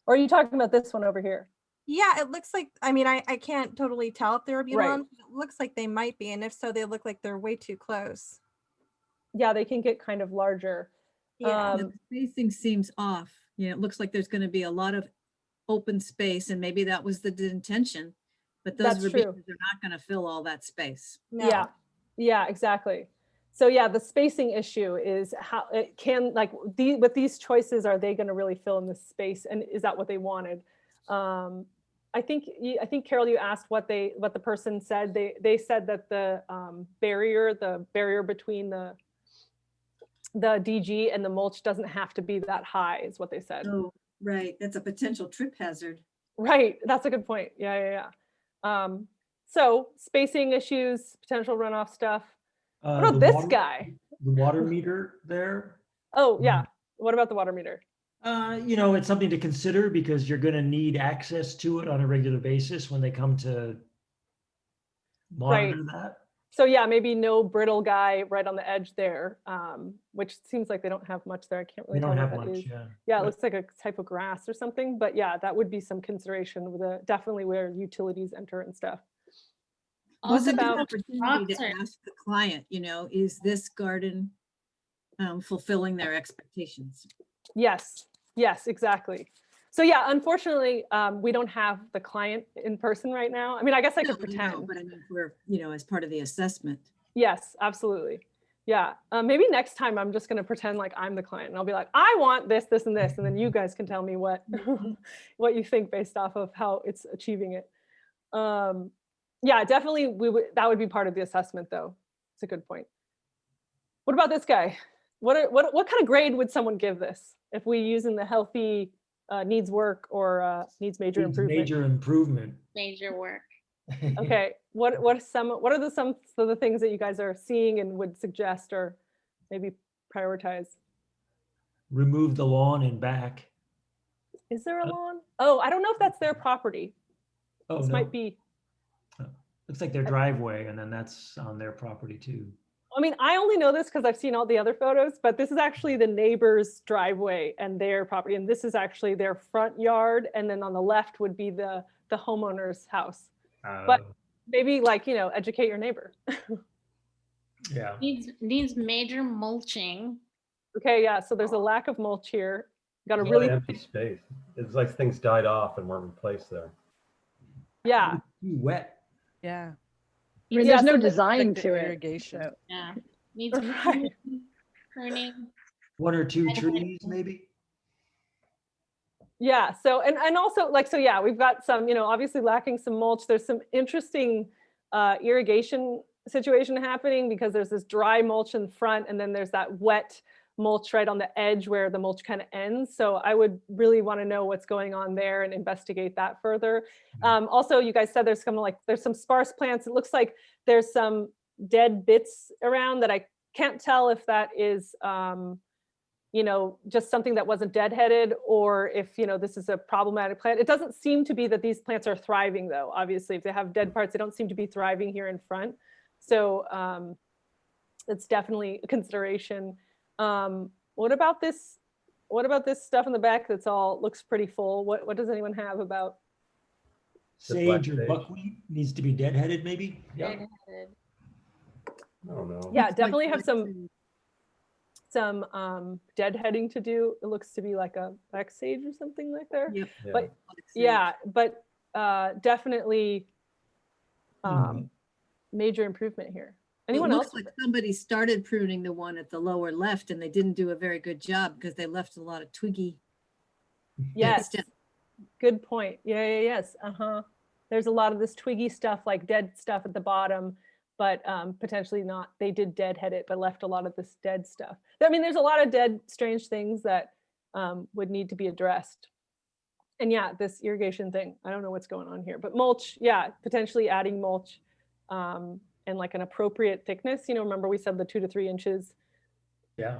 Or are you talking about this one over here? Yeah, it looks like, I mean, I can't totally tell if they're abutylons. Right. It looks like they might be, and if so, they look like they're way too close. Yeah, they can get kind of larger. Yeah. The spacing seems off. It looks like there's going to be a lot of open space, and maybe that was the intention, but those That's true. verbenas are not going to fill all that space. No. Yeah, exactly. So yeah, the spacing issue is how it can, like, with these choices, are they going to really fill in the space, and is that what they wanted? I think Carol, you asked what the person said. They said that the barrier between the DG and the mulch doesn't have to be that high, is what they said. Oh, right. That's a potential trip hazard. Right. That's a good point. Yeah. So spacing issues, potential runoff stuff. What about this guy? The water meter there. Oh yeah. What about the water meter? It's something to consider because you're going to need access to it on a regular basis when they come to monitor that. So yeah, maybe no brittle guy right on the edge there, which seems like they don't have much there. I can't really They tell don't what have that much, is. yeah. Yeah, it But- looks like a type of grass or something, but yeah, that would be some consideration with definitely where utilities enter and stuff. Was Also a good about opportunity to rocks are- ask the client, is this garden fulfilling their expectations? Yes, exactly. So yeah, unfortunately, we don't have the client in person right now. I mean, I guess I could No, pretend. but I mean, we're, as part of the assessment. Yes, absolutely. Yeah, maybe next time I'm just going to pretend like I'm the client, and I'll be like, I want this, this, and this, and then you guys can tell me what what you think based off of how it's achieving it. Yeah, definitely, that would be part of the assessment, though. It's a good point. What about this guy? What kind of grade would someone give this if we use in the healthy needs work or needs major Needs improvement? Major improvement. Major work. Okay, what are some of the things that you guys are seeing and would suggest or maybe prioritize? Remove the lawn and back. Is there a lawn? Oh, I don't know if that's their property. Oh, This no. might be. Looks like their driveway, and then that's on their property too. I mean, I only know this because I've seen all the other photos, but this is actually the neighbor's driveway and their property, and this is actually their front yard, and then on the left would be the homeowner's house. But maybe educate your neighbor. Yeah. Needs major mulching. Okay, yeah. So there's a lack of mulch here. Got a There's a lot really of empty space. It's like things died off and weren't replaced there. yeah. Too wet. Yeah. I mean, Yeah, there's no so the- design Like the to it. irrigation. so- Yeah. Needs Right. pruning. 1 or 2 I don't trees, maybe? Yeah, so and also like so yeah, we've got some, obviously lacking some mulch. There's some interesting irrigation situation happening because there's this dry mulch in front and then there's that wet mulch right on the edge where the mulch kind of ends. So I would really want to know what's going on there and investigate that further. Also, you guys said there's some sparse plants. It looks like there's some dead bits around that I can't tell if that is just something that wasn't deadheaded or if, this is a problematic plant. It doesn't seem to be that these plants are thriving though. Obviously, if they have dead parts, they don't seem to be thriving here in front. So it's definitely a consideration. What about this? What about this stuff in the back that's all looks pretty full? What does anyone have about? The black Sage or sage. buckwheat needs to be deadheaded, maybe? Yeah. Deadheaded. I don't know. Yeah, Looks like definitely have black some deadheading to do. It looks to be like a black sage or something like there. Yep. Yeah. But black sage. yeah, but definitely Mhm. major improvement here. Well, Anyone it else? looks like somebody started pruning the one at the lower left and they didn't do a very good job because they left a lot of twiggy. Yes, stem. good point. Yes. There's a lot of this twiggy stuff, like dead stuff at the bottom, but potentially not. They did deadhead it, but left a lot of this dead stuff. I mean, there's a lot of dead, strange things that would need to be addressed. And yeah, this irrigation thing, I don't know what's going on here, but mulch, yeah, potentially adding mulch and like an appropriate thickness. Remember we said the 2 to 3 inches. Yeah.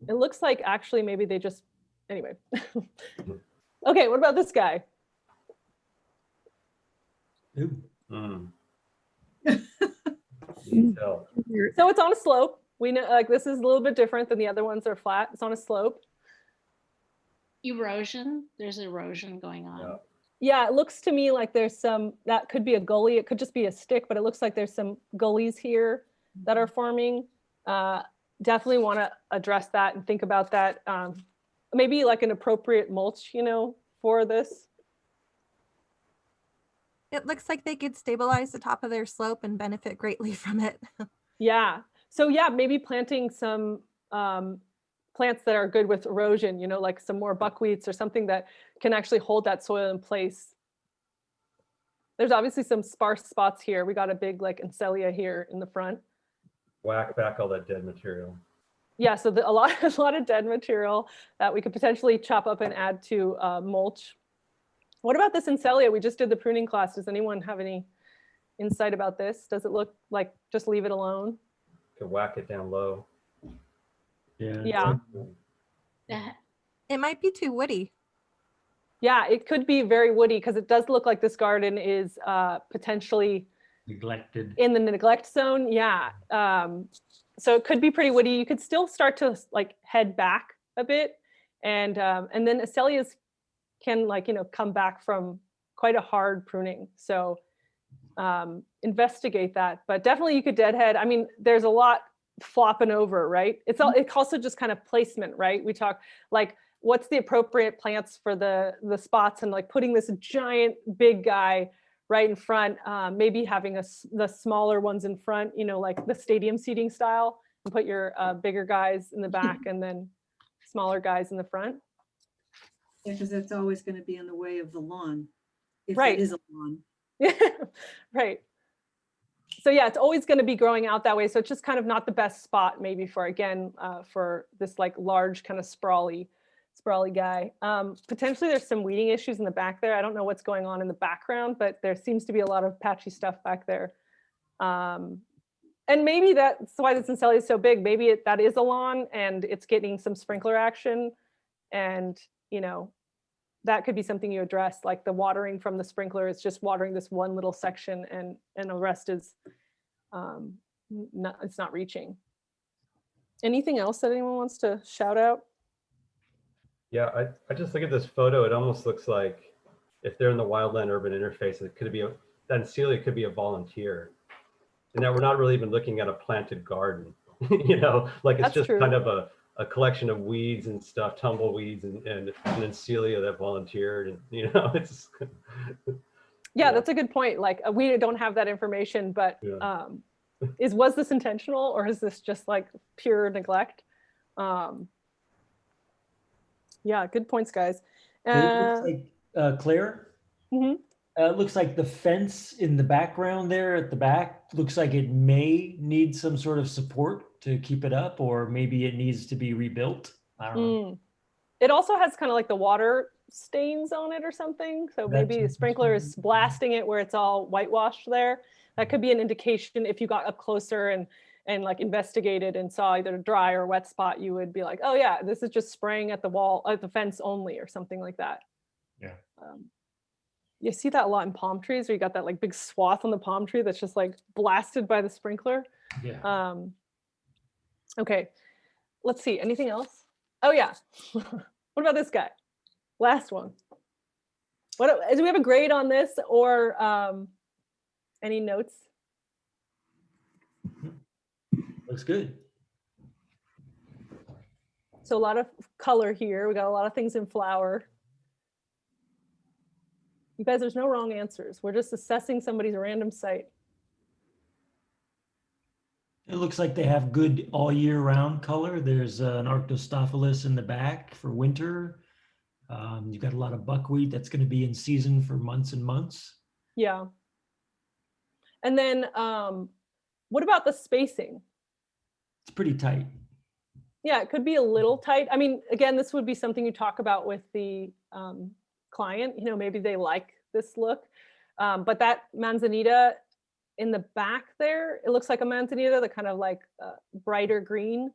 It looks like actually maybe they just, anyway. Okay, what about this guy? Ooh. Mm. Needs help. So it's on a slope. We know like this is a little bit different than the other ones are flat. It's on a slope. Erosion. There's erosion going on. Yeah. Yeah, it looks to me like there's that could be a gully. It could just be a stick, but it looks like there's some gullies here that are forming. Definitely want to address that and think about that. Maybe like an appropriate mulch, for this. It looks like they could stabilize the top of their slope and benefit greatly from it. Yeah. So yeah, maybe planting some plants that are good with erosion, like some more buckwheats or something that can actually hold that soil in place. There's obviously some sparse spots here. We got a big like Encelia here in the front. Whack back all that dead material. Yeah, so a lot of dead material that we could potentially chop up and add to mulch. What about this Encelia? We just did the pruning class. Does anyone have any insight about this? Does it look like just leave it alone? Could whack it down low. Yeah. That It might be too woody. Yeah, it could be very woody because it does look like this garden is potentially Neglected. in the neglect zone. Yeah. So it could be pretty woody. You could still start to like head back a bit. And then Acelias can come back from quite a hard pruning. So investigate that, but definitely you could deadhead. I mean, there's a lot flopping over, right? It's also just kind of placement, right? We talk like, what's the appropriate plants for the spots and like putting this giant big guy right in front, maybe having the smaller ones in front, like the stadium seating style, and put your bigger guys in the back and then smaller guys in the front. Because that's always going to be in the way of the lawn. If Right. it is a lawn. Right. So yeah, it's always going to be growing out that way. So it's just kind of not the best spot maybe for, again, for this like large kind of sprawly guy. Potentially there's some weeding issues in the back there. I don't know what's going on in the background, but there seems to be a lot of patchy stuff back there. And maybe that's why this Encelia is so big. Maybe that is a lawn and it's getting some sprinkler action. And, that could be something you address, like the watering from the sprinkler is just watering this one little section and the rest is, it's not reaching. Anything else that anyone wants to shout out? Yeah, I just look at this photo. It almost looks like if they're in the wildland urban interface, it could be that Encelia could be a volunteer. And that we're not really even looking at a planted garden, like it's That's just true. kind of a collection of weeds and stuff, tumbleweeds and Encelia that volunteered. And, it's. Yeah, Yeah. that's a good point. Like we don't have that information, but Yeah. was this intentional or is this just like pure neglect? Yeah, good points, guys. It looks like, Claire, Mhm. it looks like the fence in the background there at the back looks like it may need some sort of support to keep it up, or maybe it needs to be rebuilt. I don't know. Mm. It also has kind of like the water stains on it or something. So That's maybe the sprinkler is blasting it where it's all whitewashed there. That could be an indication if you got up closer and like investigated and saw either a dry or wet spot, you would be like, oh yeah, this is just spraying at the wall, at the fence only or something like that. Yeah. You see that a lot in palm trees where you got that like big swath on the palm tree that's just like blasted by the sprinkler. Yeah. Okay, let's see, anything else? Oh yeah, what about this guy? Last one. What do we have a grade on this or any notes? Looks good. So a lot of color here. We got a lot of things in flower. You guys, there's no wrong answers. We're just assessing somebody's random site. It looks like they have good all year round color. There's an Arctostaphylos in the back for winter. You've got a lot of buckwheat that's going to be in season for months and months. Yeah. And then what about the spacing? It's pretty tight. Yeah, it could be a little tight. I mean, again, this would be something you talk about with the client. You know, maybe they like this look. But that manzanita in the back there, it looks like a manzanita, the kind of like brighter green.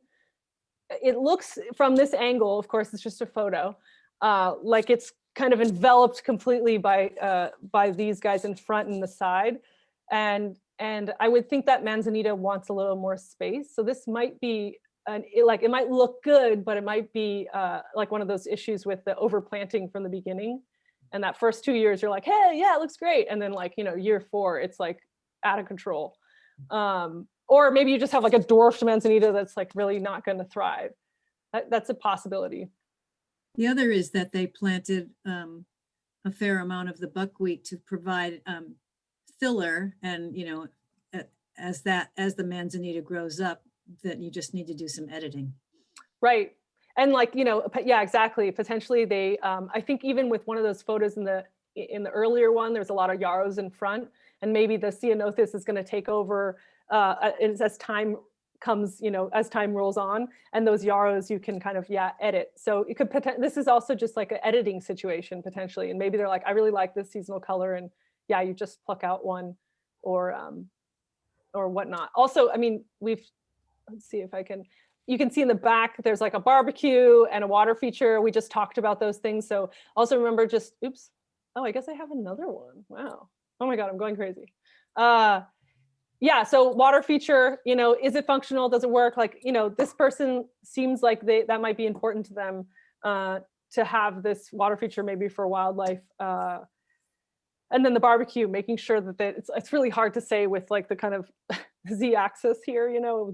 It looks from this angle, of course, it's just a photo, like it's kind of enveloped completely by these guys in front and the side. And I would think that manzanita wants a little more space. So this might be it might look good, but it might be like one of those issues with the overplanting from the beginning. And that first 2 years, you're like, hey, yeah, it looks great. And then like, you know, year 4, it's like out of control. Or maybe you just have like a dwarfed manzanita that's like really not going to thrive. That's a possibility. The other is that they planted a fair amount of the buckwheat to provide filler, and you know, as the manzanita grows up, that you just need to do some editing. Right. And like, you know, yeah, exactly. Potentially they, I think even with one of those photos in the earlier one, there's a lot of yarrows in front, and maybe the ceanothus is going to take over as time comes, you know, as time rolls on, and those yarrows you can kind of, yeah, edit. So it could, this is also just like an editing situation potentially. And maybe they're like, I really like this seasonal color. And yeah, you just pluck out one or whatnot. Also, I mean, let's see if I can, you can see in the back, there's like a barbecue and a water feature. We just talked about those things. So also remember just, oops. Oh, I guess I have another one. Wow. Oh my God, I'm going crazy. Yeah, so water feature, you know, is it functional? Does it work? Like, you know, this person seems like that might be important to them to have this water feature maybe for wildlife. And then the barbecue, making sure that it's really hard to say with like the kind of Z-axis here, you know,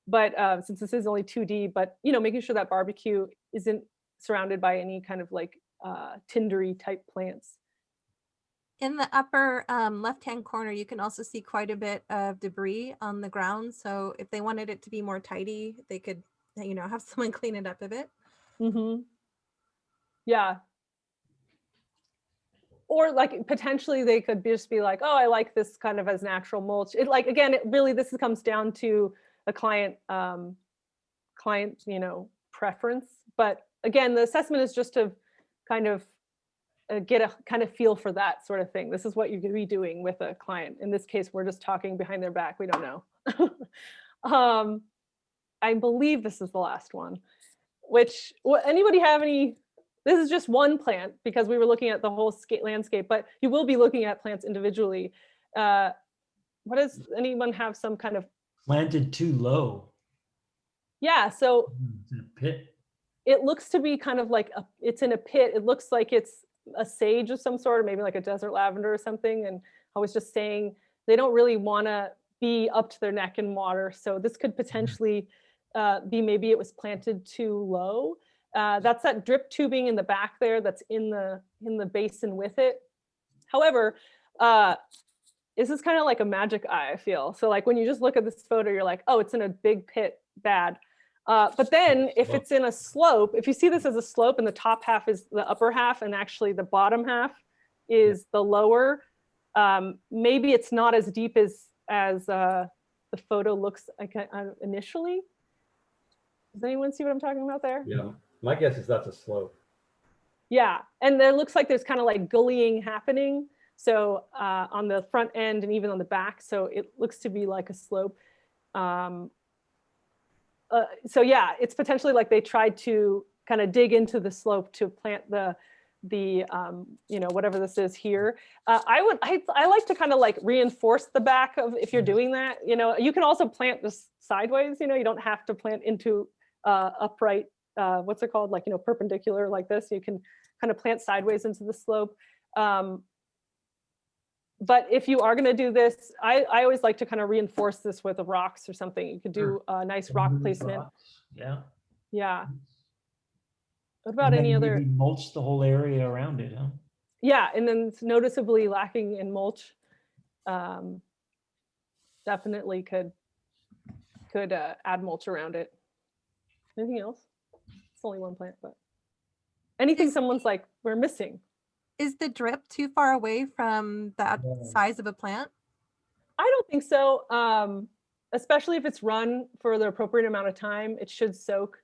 but since this is only 2D, but, you know, making sure that barbecue isn't surrounded by any kind of like tindery type plants. In the upper left-hand corner, you can also see quite a bit of debris on the ground. So if they wanted it to be more tidy, they could, you know, have someone clean it up a bit. Mm-hmm. Yeah. Or like potentially they could just be like, oh, I like this kind of as natural mulch. It like, again, it really, this comes down to a client, you know, preference. But again, the assessment is just to kind of get a kind of feel for that sort of thing. This is what you could be doing with a client. In this case, we're just talking behind their back. We don't know. I believe this is the last one, which anybody have any, this is just one plant because we were looking at the whole landscape, but you will be looking at plants individually. What does anyone have some kind of? Planted too low. Yeah, so It's in a pit. it looks to be kind of like, it's in a pit. It looks like it's a sage of some sort, or maybe like a desert lavender or something. And I was just saying, they don't really want to be up to their neck in water. So this could potentially be, maybe it was planted too low. That's that drip tubing in the back there that's in the basin with it. However, this is kind of like a magic eye, I feel. So like when you just look at this photo, you're like, oh, it's in a big pit, bad. But then if it's in a slope, if you see this as a slope and the top half is the upper half and actually the bottom half is the lower, maybe it's not as deep as the photo looks like initially. Does anyone see what I'm talking about there? Yeah, my guess is that's a slope. Yeah, and there looks like there's kind of like gullying happening. So on the front end and even on the back, so it looks to be like a slope. So yeah, it's potentially like they tried to kind of dig into the slope to plant the you know, whatever this is here. I like to kind of like reinforce the back of, if you're doing that, you know, you can also plant this sideways, you know, you don't have to plant into upright, what's it called? Like, you know, perpendicular like this. You can kind of plant sideways into the slope. But if you are going to do this, I always like to kind of reinforce this with rocks or something. You could do a nice rock Smooth placement. rocks, yeah. Yeah. What And about then any other? maybe mulch the whole area around it, huh? Yeah, and then it's noticeably lacking in mulch. Definitely could add mulch around it. Anything else? It's only one plant, but anything someone's like, we're missing. Is the drip too far away from the No. size of a plant? I don't think so. Especially if it's run for the appropriate amount of time, it should soak.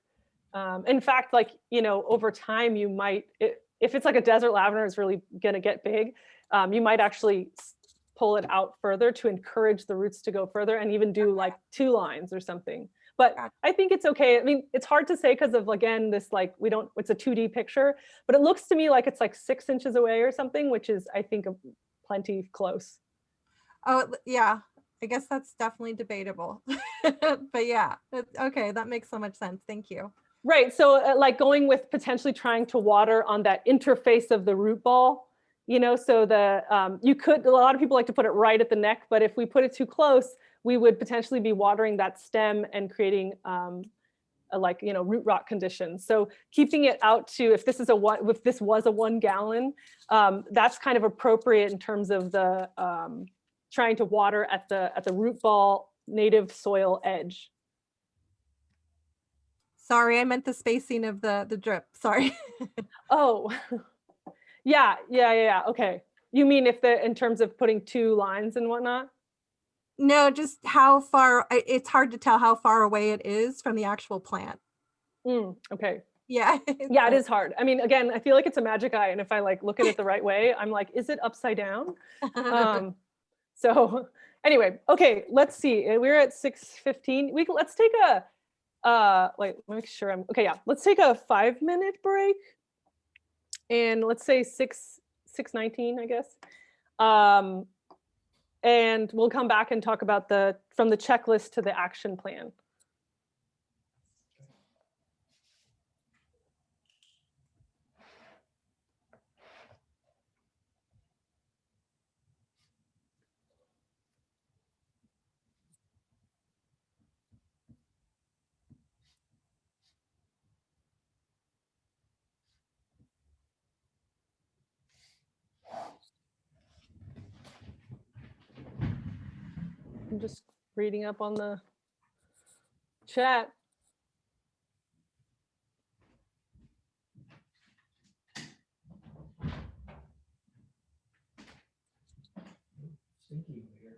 In fact, like, you know, over time, you might, if it's like a desert lavender, it's really going to get big. You might actually pull it out further to encourage the roots to go further and even do like 2 lines or something. But Gotcha. I think it's okay. I mean, it's hard to say because of, again, this like, it's a 2D picture, but it looks to me like it's like 6 inches away or something, which is, I think, plenty close. Oh, yeah. I guess that's definitely debatable. But yeah, okay, that makes so much sense. Thank you. Right. So like going with potentially trying to water on that interface of the root ball, you know, so you could, a lot of people like to put it right at the neck, but if we put it too close, we would potentially be watering that stem and creating like, you know, root rot conditions. So keeping it out to, if this was a 1 gallon, that's kind of appropriate in terms of the trying to water at the root ball native soil edge. Sorry, I meant the spacing of the drip. Sorry. Oh, yeah. Okay. You mean in terms of putting 2 lines and whatnot? No, just how far, it's hard to tell how far away it is from the actual plant. Okay. Yeah. Yeah, it is hard. I mean, again, I feel like it's a magic eye, and if I like look at it the right way, I'm like, is it upside down? So anyway, okay, let's see. We're at 6:15. Let's take a wait, let me make sure I'm okay. Yeah, let's take a 5-minute break, and let's say 6:19, I guess. And we'll come back and talk about from the checklist to the action plan. I'm just reading up on the chat. Stinky over here.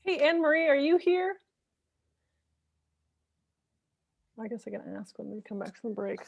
Hey, Anne Marie, are you here? I guess I can ask when we come back from break.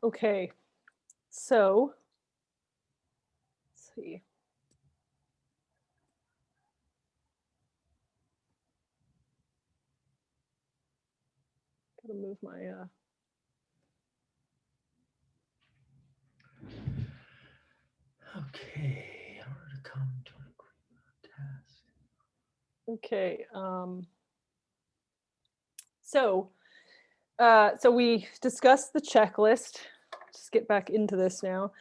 Okay, so let's see. Gotta move my Okay, in order to come to an agreement task. okay. So we discussed the checklist. Just get back into this now.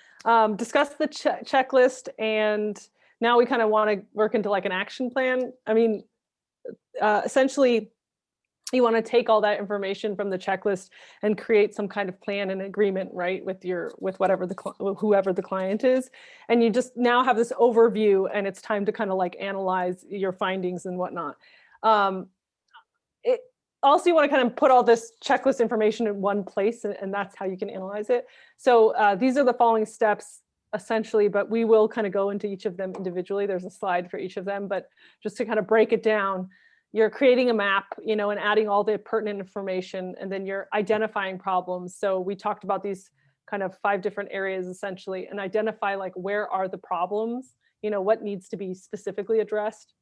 Discuss the checklist, and now we kind of want to work into like an action plan. I mean, essentially, you want to take all that information from the checklist and create some kind of plan and agreement, right, with whatever whoever the client is. And you just now have this overview, and it's time to kind of like analyze your findings and whatnot. It also, you want to kind of put all this checklist information in one place, and that's how you can analyze it. So these are the following steps essentially, but we will kind of go into each of them individually. There's a slide for each of them, but just to kind of break it down, you're creating a map, you know, and adding all the pertinent information, and then you're identifying problems. So we talked about these kind of 5 different areas essentially, and identify like where are the problems, you know, what needs to be specifically addressed.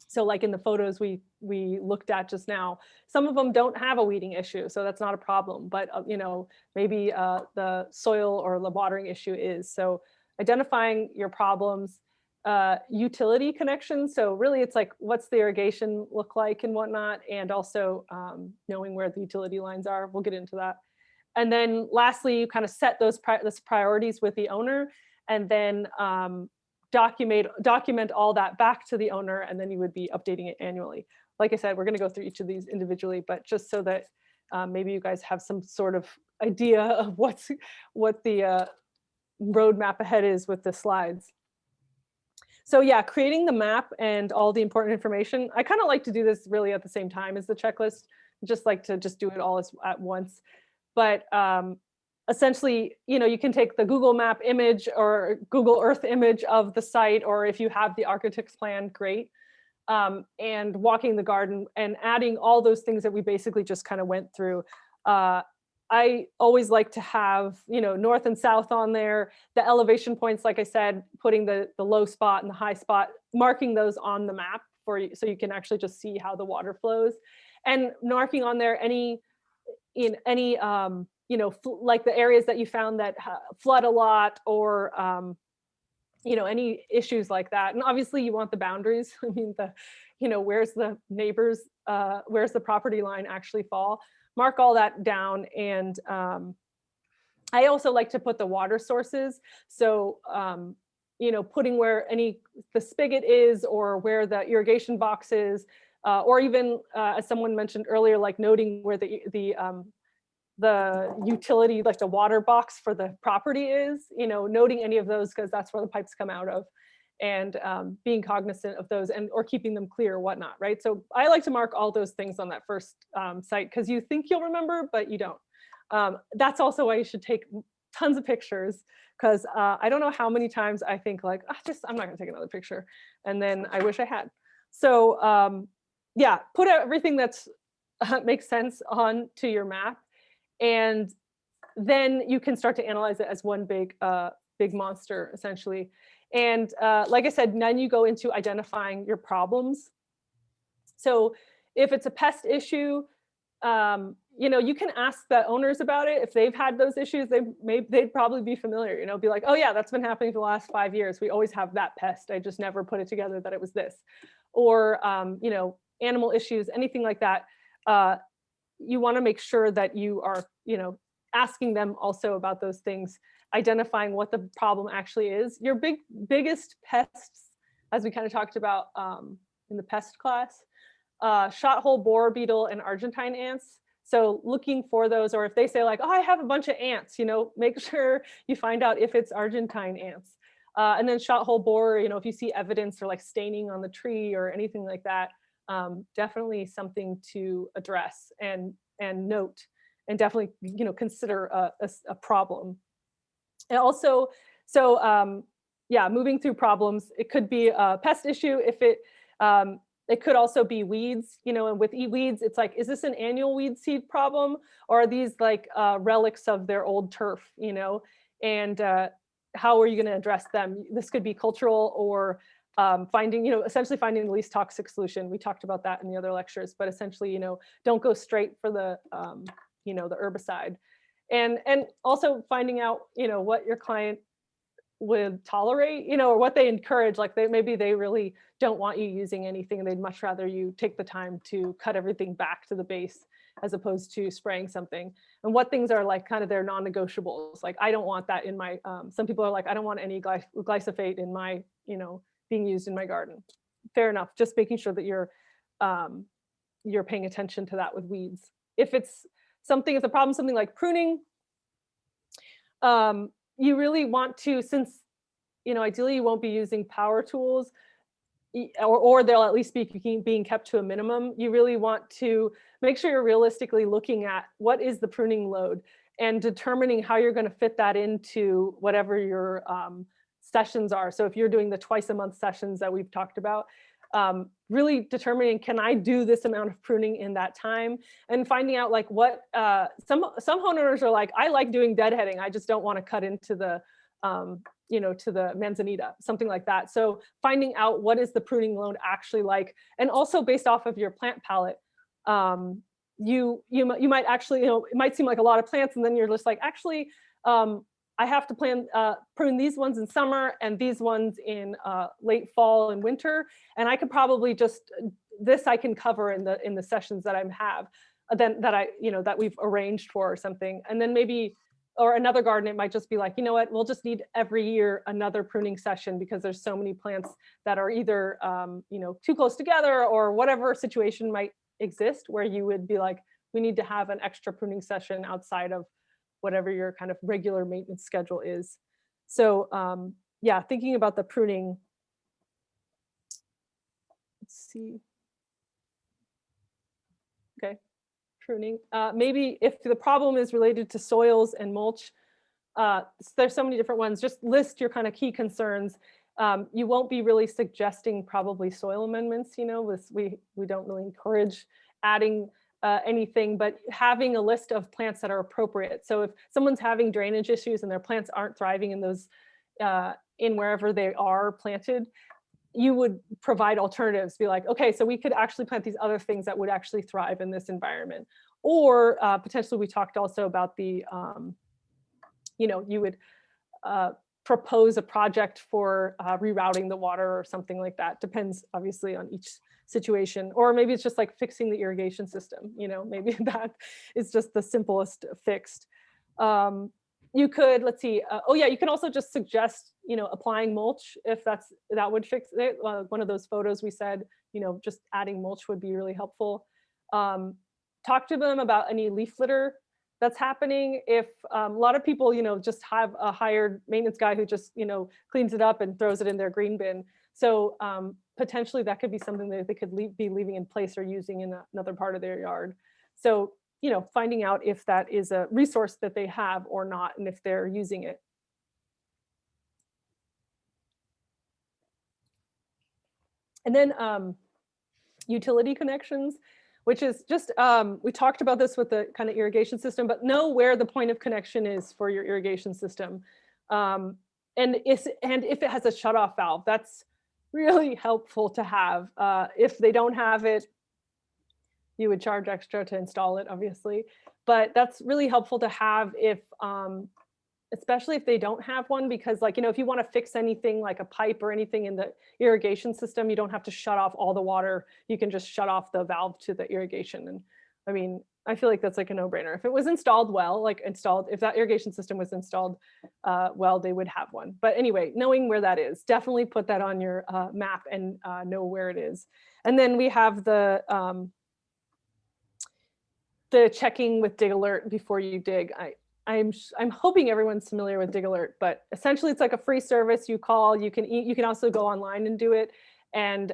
So like in the photos we looked at just now, some of them don't have a weeding issue, so that's not a problem. But you know, maybe the soil or the watering issue is. So identifying your problems, utility connections. So really, it's like what's the irrigation look like and whatnot, and also knowing where the utility lines are. We'll get into that. And then lastly, you kind of set those priorities with the owner, and then document all that back to the owner, and then you would be updating it annually. Like I said, we're going to go through each of these individually, but just so that maybe you guys have some sort of idea of what the roadmap ahead is with the slides. So yeah, creating the map and all the important information. I kind of like to do this really at the same time as the checklist, just like to just do it all at once. But essentially, you know, you can take the Google Map image or Google Earth image of the site, or if you have the architect's plan, great. And walking the garden and adding all those things that we basically just kind of went through. I always like to have, you know, north and south on there, the elevation points, like I said, putting the low spot and the high spot, marking those on the map for you, so you can actually just see how the water flows, and marking on there any you know, like the areas that you found that flood a lot, or you know, any issues like that. And obviously you want the boundaries. I mean, you know, where's the neighbors, where's the property line actually fall? Mark all that down. And I also like to put the water sources. So, you know, putting where the spigot is, or where the irrigation box is, or even as someone mentioned earlier, like noting where the utility, like the water box for the property is, you know, noting any of those, because that's where the pipes come out of, and being cognizant of those, and or keeping them clear or whatnot, right? So I like to mark all those things on that first site, because you think you'll remember, but you don't. That's also why you should take tons of pictures, because I don't know how many times I think like, I'm not gonna take another picture, and then I wish I had. So yeah, put everything that's makes sense on to your map, and then you can start to analyze it as one big monster, essentially. And like I said, then you go into identifying your problems. So if it's a pest issue, you know, you can ask the owners about it. If they've had those issues, they'd probably be familiar, you know, be like, oh yeah, that's been happening for the last 5 years. We always have that pest. I just never put it together that it was this. Or, you know, animal issues, anything like that. You want to make sure that you are, you know, asking them also about those things, identifying what the problem actually is. Your biggest pests, as we kind of talked about in the pest class, shot hole borer beetle and Argentine ants. So looking for those, or if they say like, oh, I have a bunch of ants, you know, make sure you find out if it's Argentine ants. And then shot hole borer, you know, if you see evidence or like staining on the tree or anything like that, definitely something to address and note, and definitely, you know, consider a problem. And also, so yeah, moving through problems, it could be a pest issue. If it could also be weeds, you know, and with weeds, it's like, is this an annual weed seed problem, or are these like relics of their old turf, you know, and how are you going to address them? This could be cultural, or finding, you know, essentially finding the least toxic solution. We talked about that in the other lectures, but essentially, you know, don't go straight for the, you know, the herbicide, and also finding out, you know, what your client would tolerate, you know, or what they encourage. Like maybe they really don't want you using anything. They'd much rather you take the time to cut everything back to the base as opposed to spraying something. And what things are like kind of their non-negotiables. Like, I don't want that in my, some people are like, I don't want any glyphosate in my, you know, being used in my garden. Fair enough. Just making sure that you're paying attention to that with weeds. If it's something, if the problem is something like pruning, you really want to, since, you know, ideally you won't be using power tools, or they'll at least be being kept to a minimum. You really want to make sure you're realistically looking at what is the pruning load and determining how you're going to fit that into whatever your sessions are. So if you're doing the twice a month sessions that we've talked about, really determining, can I do this amount of pruning in that time? And finding out like what, some homeowners are like, I like doing deadheading, I just don't want to cut into the, you know, to the manzanita, something like that. So finding out what is the pruning load actually like, and also based off of your plant palette, you might actually, you know, it might seem like a lot of plants, and then you're just like, actually, I have to prune these ones in summer and these ones in late fall and winter, and I could probably just, this I can cover in the sessions that I have, then that that we've arranged for or something. And then maybe, or another garden, it might just be like, you know what, we'll just need every year another pruning session because there's so many plants that are either you know, too close together, or whatever situation might exist where you would be like, we need to have an extra pruning session outside of whatever your kind of regular maintenance schedule is. So yeah, thinking about the pruning. Let's see. Okay, pruning. Maybe if the problem is related to soils and mulch, there's so many different ones. Just list your kind of key concerns. You won't be really suggesting probably soil amendments, you know, we don't really encourage adding anything, but having a list of plants that are appropriate. So if someone's having drainage issues and their plants aren't thriving in those, in wherever they are planted, you would provide alternatives, be like, okay, so we could actually plant these other things that would actually thrive in this environment. Or potentially we talked also about the, you know, you would propose a project for rerouting the water or something like that. Depends obviously on each situation. Or maybe it's just like fixing the irrigation system, you know, maybe that is just the simplest fixed. You could, let's see, oh yeah, you can also just suggest, you know, applying mulch if that would fix it. One of those photos we said, you know, just adding mulch would be really helpful. Talk to them about any leaf litter that's happening. If a lot of people, you know, just have a hired maintenance guy who just, you know, cleans it up and throws it in their green bin. So potentially that could be something that they could be leaving in place or using in another part of their yard. So, you know, finding out if that is a resource that they have or not, and if they're using it. And then utility connections, which is just, we talked about this with the kind of irrigation system, but know where the point of connection is for your irrigation system. And if it has a shutoff valve, that's really helpful to have. If they don't have it, you would charge extra to install it, obviously. But that's really helpful to have if, especially if they don't have one, because like, you know, if you want to fix anything like a pipe or anything in the irrigation system, you don't have to shut off all the water. You can just shut off the valve to the irrigation. And I mean, I feel like that's like a no-brainer. If it was installed well, if that irrigation system was installed well, they would have one. But anyway, knowing where that is, definitely put that on your map and know where it is. And then we have the checking with Dig Alert before you dig. I'm hoping everyone's familiar with Dig Alert, but essentially it's like a free service. You call, you can also go online and do it. And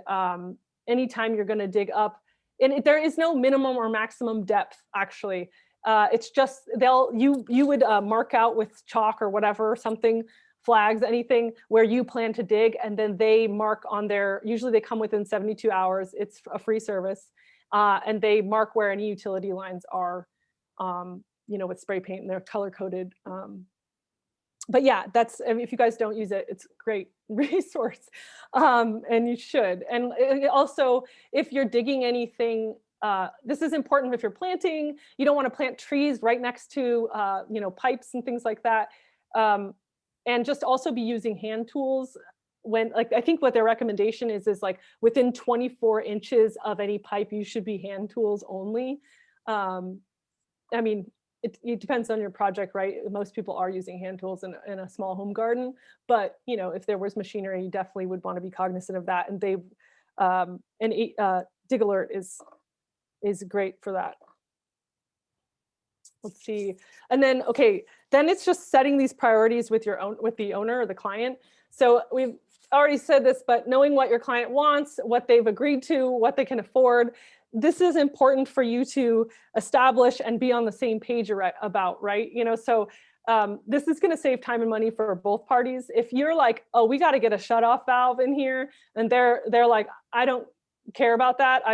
anytime you're going to dig up, and there is no minimum or maximum depth actually. It's just you would mark out with chalk or whatever, something, flags, anything where you plan to dig, and then they mark on their, usually they come within 72 hours. It's a free service. And they mark where any utility lines are, you know, with spray paint, and they're color coded. But yeah, that's, I mean, if you guys don't use it, it's a great resource, and you should. And also, if you're digging anything, this is important if you're planting. You don't want to plant trees right next to, you know, pipes and things like that. And just also be using hand tools. When, like, I think what their recommendation is like within 24 inches of any pipe, you should be hand tools only. I mean, it depends on your project, right? Most people are using hand tools in a small home garden, but you know, if there was machinery, you definitely would want to be cognizant of that. And Dig Alert is great for that. Let's see. And then, okay, then it's just setting these priorities with the owner or the client. So we've already said this, but knowing what your client wants, what they've agreed to, what they can afford, this is important for you to establish and be on the same page about, right? You know, so this is going to save time and money for both parties. If you're like, oh, we got to get a shutoff valve in here, and they're like, I don't care about that. I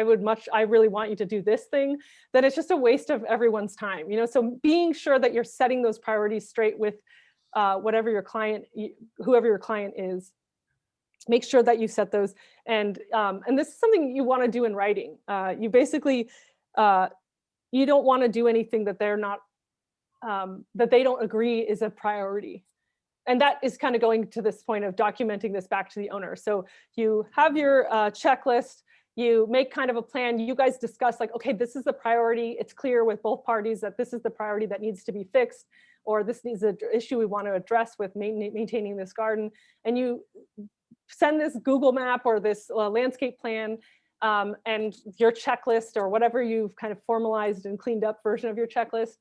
really want you to do this thing. Then it's just a waste of everyone's time. So being sure that you're setting those priorities straight with whoever your client is. Make sure that you set those, and this is something you want to do in writing. You basically you don't want to do anything that they're not that they don't agree is a priority. And that is kind of going to this point of documenting this back to the owner. So you have your checklist, you make kind of a plan, you guys discuss like, okay, this is the priority. It's clear with both parties that this is the priority that needs to be fixed, or this is an issue we want to address with maintaining this garden. And you send this Google map or this landscape plan and your checklist or whatever you've kind of formalized and cleaned up version of your checklist.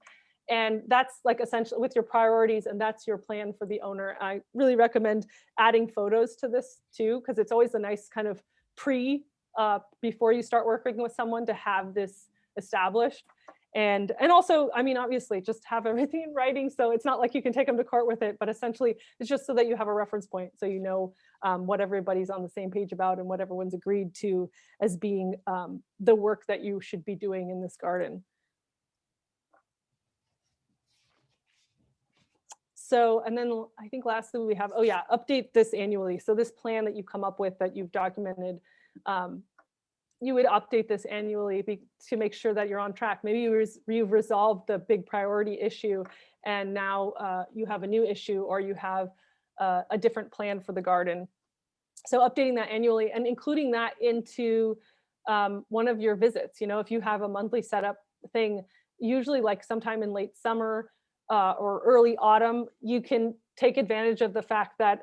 And that's like essentially with your priorities, and that's your plan for the owner. I really recommend adding photos to this too, because it's always a nice kind of before you start working with someone to have this established. And also, I mean, obviously just have everything in writing. So it's not like you can take them to court with it, but essentially it's just so that you have a reference point. So you know what everybody's on the same page about and what everyone's agreed to as being the work that you should be doing in this garden. So, and then I think lastly we have, oh yeah, update this annually. So this plan that you come up with that you've documented, you would update this annually to make sure that you're on track. Maybe you've resolved the big priority issue and now you have a new issue, or you have a different plan for the garden. So updating that annually and including that into one of your visits. If you have a monthly setup thing, usually like sometime in late summer, or early autumn, you can take advantage of the fact that,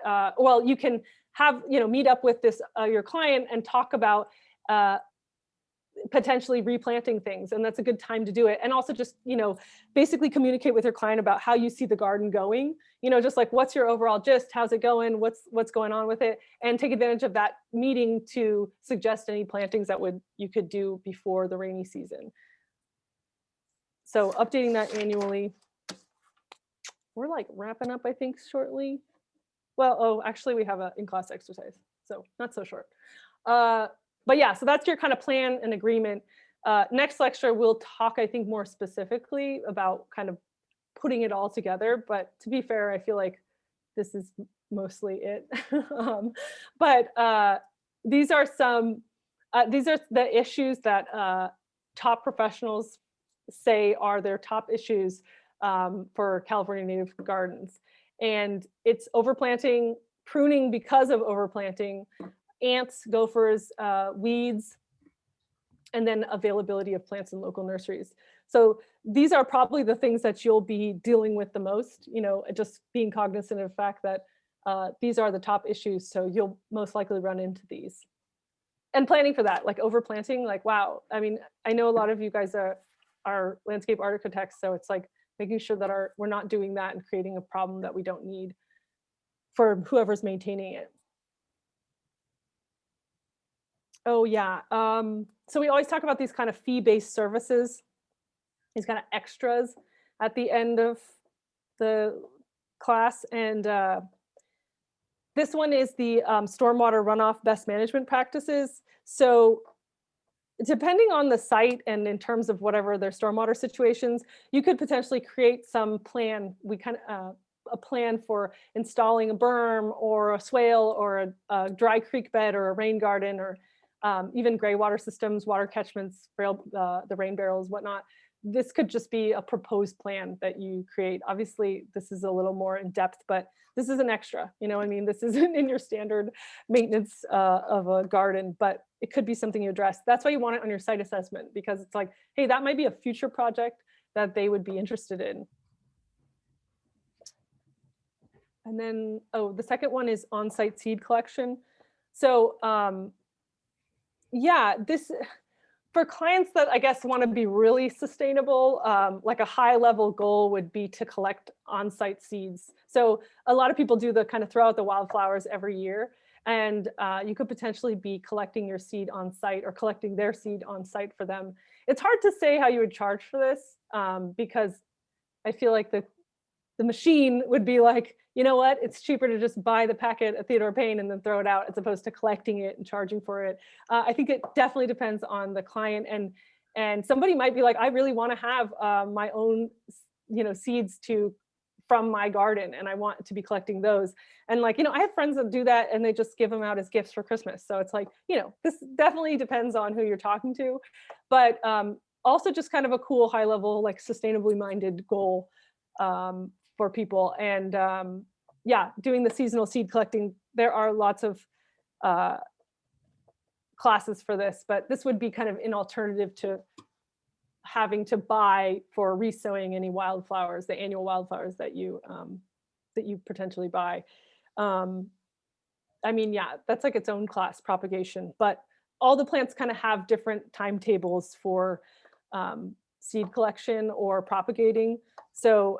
you can have, meet up with your client and talk about potentially replanting things. And that's a good time to do it. And also just, basically communicate with your client about how you see the garden going, just like what's your overall gist, how's it going, what's going on with it, and take advantage of that meeting to suggest any plantings that you could do before the rainy season. So updating that annually. We're like wrapping up, I think, shortly. Well, actually we have an in-class exercise, so not so short. But yeah, so that's your kind of plan and agreement. Next lecture, we'll talk, I think, more specifically about kind of putting it all together. But to be fair, I feel like this is mostly it. But these are the issues that top professionals say are their top issues for California native gardens. And it's overplanting, pruning because of overplanting, ants, gophers, weeds, and then availability of plants in local nurseries. So these are probably the things that you'll be dealing with the most, just being cognizant of the fact that these are the top issues. So you'll most likely run into these. And planning for that, like overplanting, like, wow. I mean, I know a lot of you guys are landscape architects, so it's like making sure that we're not doing that and creating a problem that we don't need for whoever's maintaining it. Oh yeah, so we always talk about these kind of fee-based services, these kind of extras at the end of the class. And this one is the stormwater runoff best management practices. So depending on the site and in terms of whatever their stormwater situations, you could potentially create some plan. A plan for installing a berm or a swale or a dry creek bed or a rain garden, or even gray water systems, water catchments, the rain barrels, whatnot. This could just be a proposed plan that you create. Obviously, this is a little more in depth, but this is an extra, this isn't in your standard maintenance of a garden, but it could be something you address. That's why you want it on your site assessment, because it's like, hey, that might be a future project that they would be interested in. And then, the second one is on-site seed collection. So yeah, this, for clients that I guess want to be really sustainable, like a high level goal would be to collect on-site seeds. So a lot of people do the kind of throw out the wildflowers every year, and you could potentially be collecting your seed on site or collecting their seed on site for them. It's hard to say how you would charge for this because I feel like the machine would be like, you know what, it's cheaper to just buy the packet at Theodore Payne and then throw it out as opposed to collecting it and charging for it. I think it definitely depends on the client, and somebody might be like, I really want to have my own, seeds from my garden, and I want to be collecting those. And like, I have friends that do that and they just give them out as gifts for Christmas. So it's like, this definitely depends on who you're talking to, but also just kind of a cool high level, like sustainably minded goal for people. And yeah, doing the seasonal seed collecting, there are lots of classes for this, but this would be kind of an alternative to having to buy for resowing any wildflowers, the annual wildflowers that you potentially buy. I mean, yeah, that's like its own class, propagation, but all the plants kind of have different timetables for seed collection or propagating. So,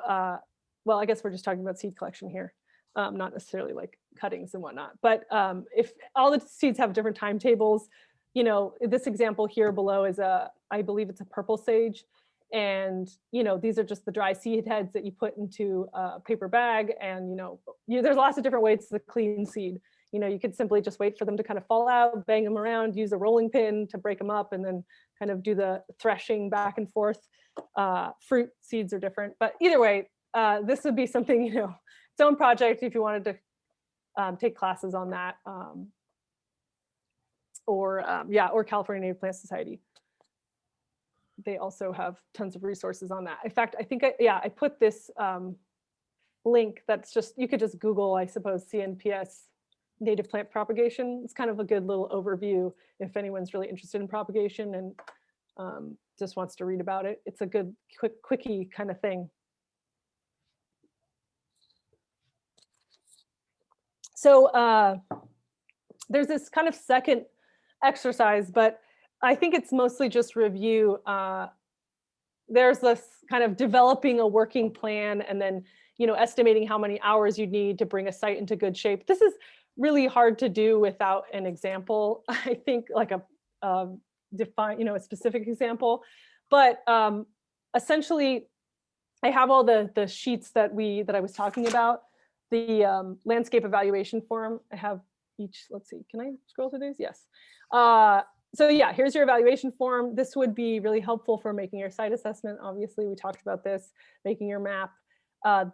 well, I guess we're just talking about seed collection here, not necessarily like cuttings and whatnot. But if all the seeds have different timetables, this example here below is I believe it's a purple sage. And, these are just the dry seed heads that you put into a paper bag. And, there's lots of different ways to clean seed. You could simply just wait for them to kind of fall out, bang them around, use a rolling pin to break them up, and then kind of do the threshing back and forth. Fruit seeds are different, but either way, this would be something, its own project if you wanted to take classes on that. Or California Native Plant Society. They also have tons of resources on that. In fact, I think I put this link that's just, you could just Google, I suppose, CNPS native plant propagation. It's kind of a good little overview if anyone's really interested in propagation and just wants to read about it. It's a good quickie kind of thing. So there's this kind of second exercise, but I think it's mostly just review. There's this kind of developing a working plan and then, estimating how many hours you need to bring a site into good shape. This is really hard to do without an example. I think like a a specific example, but essentially I have all the sheets that I was talking about, the landscape evaluation form. I have each, let's see, can I scroll through these? Yes. So yeah, here's your evaluation form. This would be really helpful for making your site assessment. Obviously, we talked about this, making your map.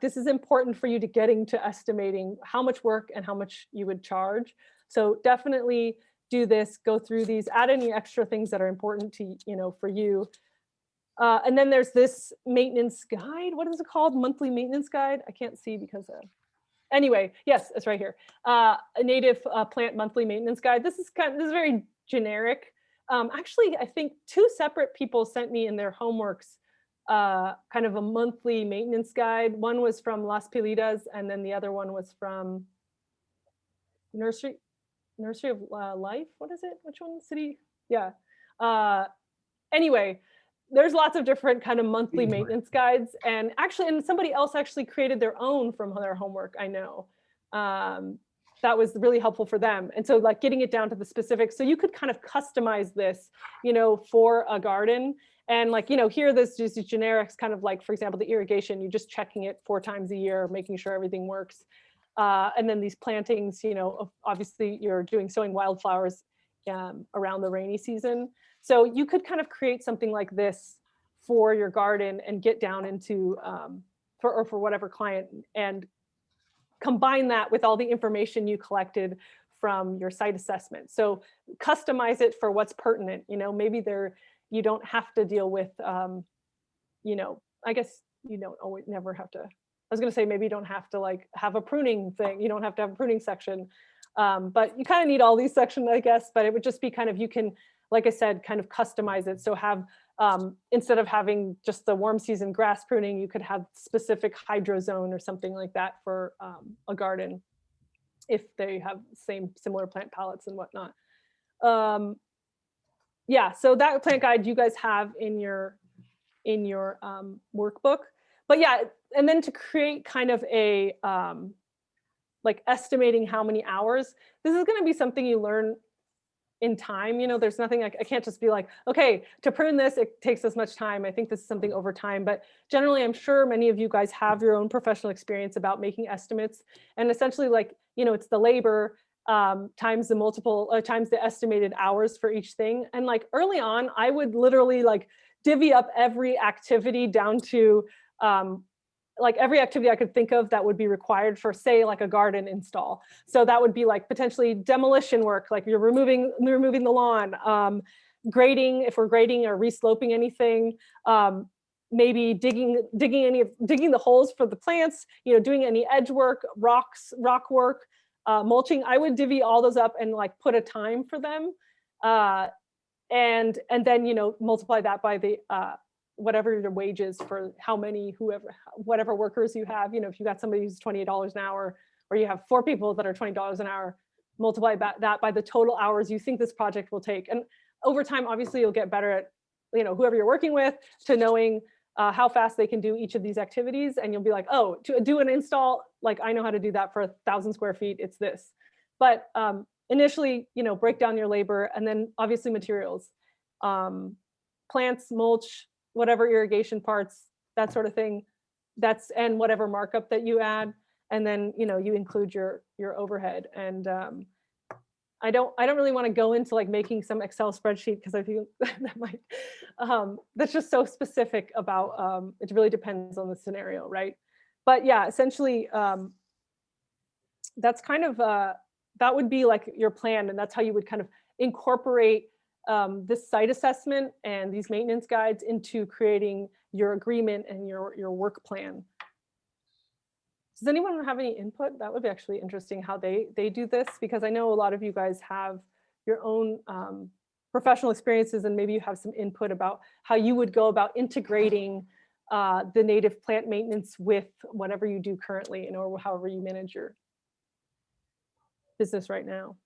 This is important for you to getting to estimating how much work and how much you would charge. So definitely do this, go through these, add any extra things that are important to, for you. And then there's this maintenance guide. What is it called? Monthly maintenance guide. I can't see because anyway, yes, it's right here. A native plant monthly maintenance guide. This is very generic. Actually, I think 2 separate people sent me in their homeworks kind of a monthly maintenance guide. One was from Las Pilidas, and then the other one was from Nursery of Life. What is it? Which one? City? Yeah. Anyway, there's lots of different kind of monthly maintenance guides, and somebody else actually created their own from their homework. I know. That was really helpful for them. And so like getting it down to the specifics, so you could kind of customize this, for a garden. And like, here, there's just these generics, kind of like, for example, the irrigation, you're just checking it 4 times a year, making sure everything works. And then these plantings, obviously you're sowing wildflowers around the rainy season. So you could kind of create something like this for your garden and get down into, for whatever client, and combine that with all the information you collected from your site assessment. So customize it for what's pertinent. Maybe you don't have to deal with, I guess you don't always never have to. I was going to say maybe you don't have to like have a pruning thing. You don't have to have a pruning section, but you kind of need all these sections, I guess. But it would just be kind of, you can, like I said, kind of customize it. So have, instead of having just the warm season grass pruning, you could have specific hydro zone or something like that for a garden, if they have similar plant palettes and whatnot. Yeah, so that plant guide you guys have in your workbook. But yeah, and then to create kind of a like estimating how many hours, this is going to be something you learn in time. You know, there's nothing I can't just be like, okay, to prune this, it takes this much time. I think this is something over time, but generally I'm sure many of you guys have your own professional experience about making estimates, and essentially like, you know, it's the labor times the multiple times the estimated hours for each thing. And like early on, I would literally like divvy up every activity down to like every activity I could think of that would be required for, say, like a garden install. So that would be like potentially demolition work, like you're removing the lawn, grading, if we're grading or resloping anything, maybe digging the holes for the plants, you know, doing any edge work, rock work, mulching. I would divvy all those up and like put a time for them, and then, you know, multiply that by the whatever your wages for how many, whatever workers you have. You know, if you got somebody who's $28 an hour, or you have 4 people that are $20 an hour, multiply that by the total hours you think this project will take. And over time, obviously, you'll get better at, you know, whoever you're working with, to knowing how fast they can do each of these activities. And you'll be like, oh, to do an install, like I know how to do that for 1,000 square feet, it's this. But initially, you know, break down your labor, and then obviously materials, plants, mulch, whatever irrigation parts, that sort of thing. And whatever markup that you add. And then, you know, you include your overhead. And I don't really want to go into like making some Excel spreadsheet, because I think that might, that's just so specific about, it really depends on the scenario, right? But yeah, essentially, that's kind of, that would be like your plan. And that's how you would kind of incorporate this site assessment and these maintenance guides into creating your agreement and your work plan. Does anyone have any input? That would be actually interesting how they do this, because I know a lot of you guys have your own professional experiences, and maybe you have some input about how you would go about integrating the native plant maintenance with whatever you do currently, or however you manage your business right now.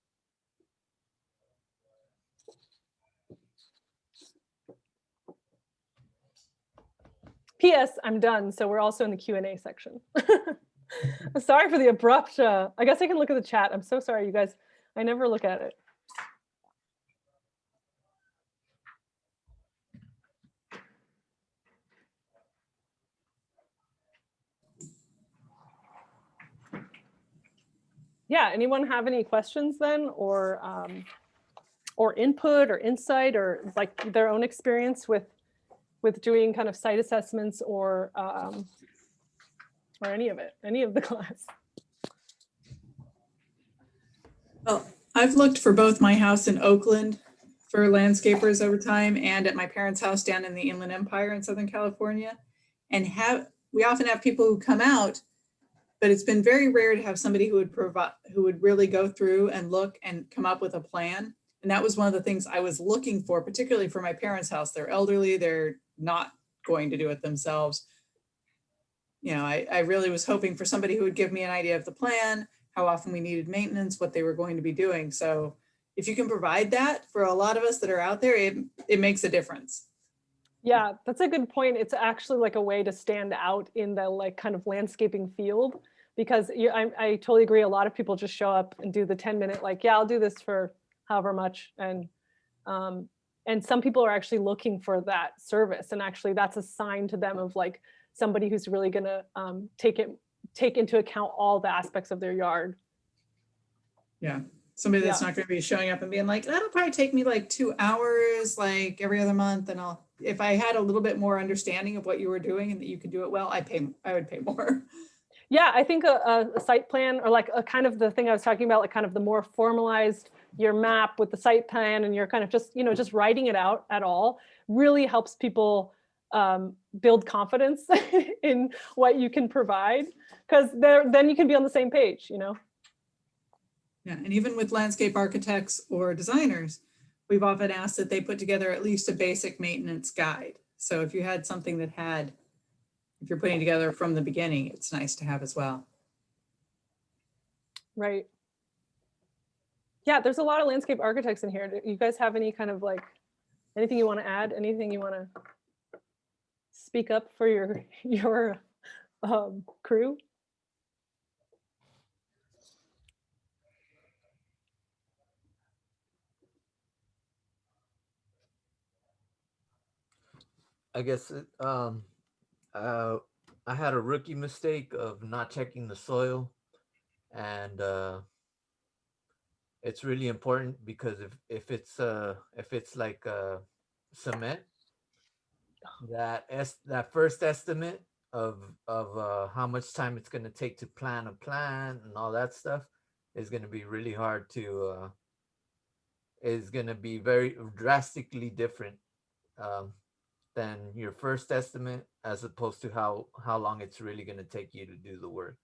P.S. I'm done, so we're also in the Q&A section. I'm sorry for the abrupt, I guess I can look at the chat. I'm so sorry, you guys. I never look at it. Yeah, anyone have any questions then, or input or insight, or like their own experience with doing kind of site assessments, or any of it, any of the class? Well, I've looked for both my house in Oakland for landscapers over time, and at my parents' house down in the Inland Empire in Southern California. And we often have people who come out, but it's been very rare to have somebody who would really go through and look and come up with a plan. And that was one of the things I was looking for, particularly for my parents' house. They're elderly, they're not going to do it themselves. You know, I really was hoping for somebody who would give me an idea of the plan, how often we needed maintenance, what they were going to be doing. So if you can provide that for a lot of us that are out there, it makes a difference. Yeah, that's a good point. It's actually like a way to stand out in the like kind of landscaping field, because I totally agree. A lot of people just show up and do the 10-minute, like, yeah, I'll do this for however much. And some people are actually looking for that service. And actually that's a sign to them of like somebody who's really gonna take into account all the aspects of their yard. Yeah. Somebody that's not going to be showing up and being like, that'll probably take me like 2 hours, like every other month. And if I had a little bit more understanding of what you were doing and that you could do it well, I would pay more. Yeah, I think a site plan, or like a kind of the thing I was talking about, like kind of the more formalized, your map with the site plan, and you're kind of just, just writing it out at all, really helps people build confidence in what you can provide, because then you can be on the same page, Yeah, and even with landscape architects or designers, we've often asked that they put together at least a basic maintenance guide. So if you had something that if you're putting together from the beginning, it's nice to have as well. Right. Yeah, there's a lot of landscape architects in here. Do you guys have any kind of like, anything you want to add? Anything you want to speak up for your crew? I guess I had a rookie mistake of not checking the soil, and it's really important because if it's like cement, that first estimate of how much time it's going to take to plant a plant and all that stuff is going to be really hard to is going to be very drastically different um, than your first estimate, as opposed to how long it's really going to take you to do the work.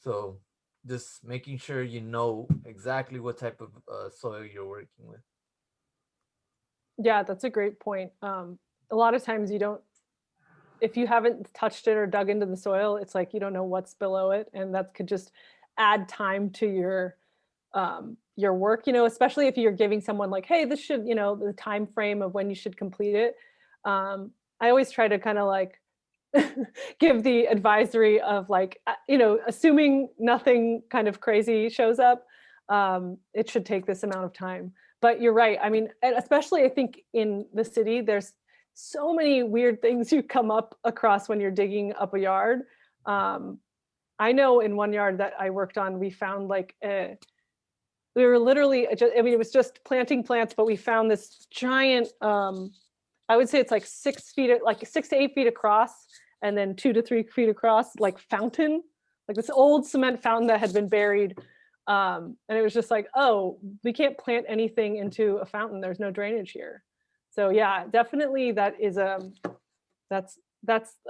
So just making sure you know exactly what type of soil you're working with. Yeah, that's a great point. A lot of times you don't, if you haven't touched it or dug into the soil, it's like you don't know what's below it, and that could just add time to your work. You know, especially if you're giving someone like, hey, this should, you know, the time frame of when you should complete it. I always try to kind of like give the advisory of like, you know, assuming nothing kind of crazy shows up, it should take this amount of time. But you're right. I mean, and especially I think in the city, there's so many weird things you come up across when you're digging up a yard. I know in one yard that I worked on, we found like we were literally just, I mean, it was just planting plants, but we found this giant, I would say it's like 6 feet, like 6 to 8 feet across, and then 2 to 3 feet across, like fountain, like this old cement fountain that had been buried. And it was just like, oh, we can't plant anything into a fountain. There's no drainage here. So yeah, definitely that is that's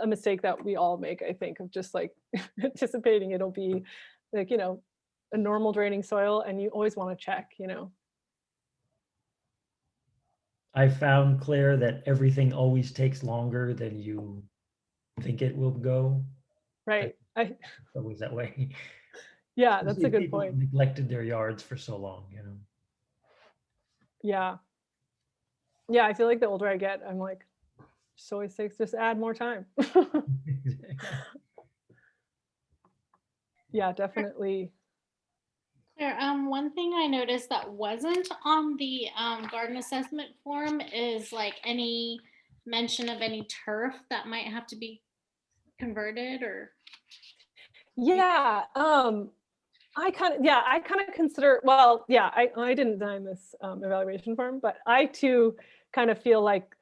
a mistake that we all make, I think, of just like anticipating it'll be like, you know, a normal draining soil, and you always want to check, you know. I found, Claire, that everything always takes longer than you think it will go. Right. It's always that way. Yeah, that's a Especially good people point. neglected their yards for so long, you know. Yeah. Yeah, I feel like the older I get, I'm like, just always takes, just add more time. Yeah, definitely. Claire, one thing I noticed that wasn't on the garden assessment form is like any mention of any turf that might have to be converted or. Yeah, I kind of consider, well, yeah, I didn't design this evaluation form, but I too kind of feel like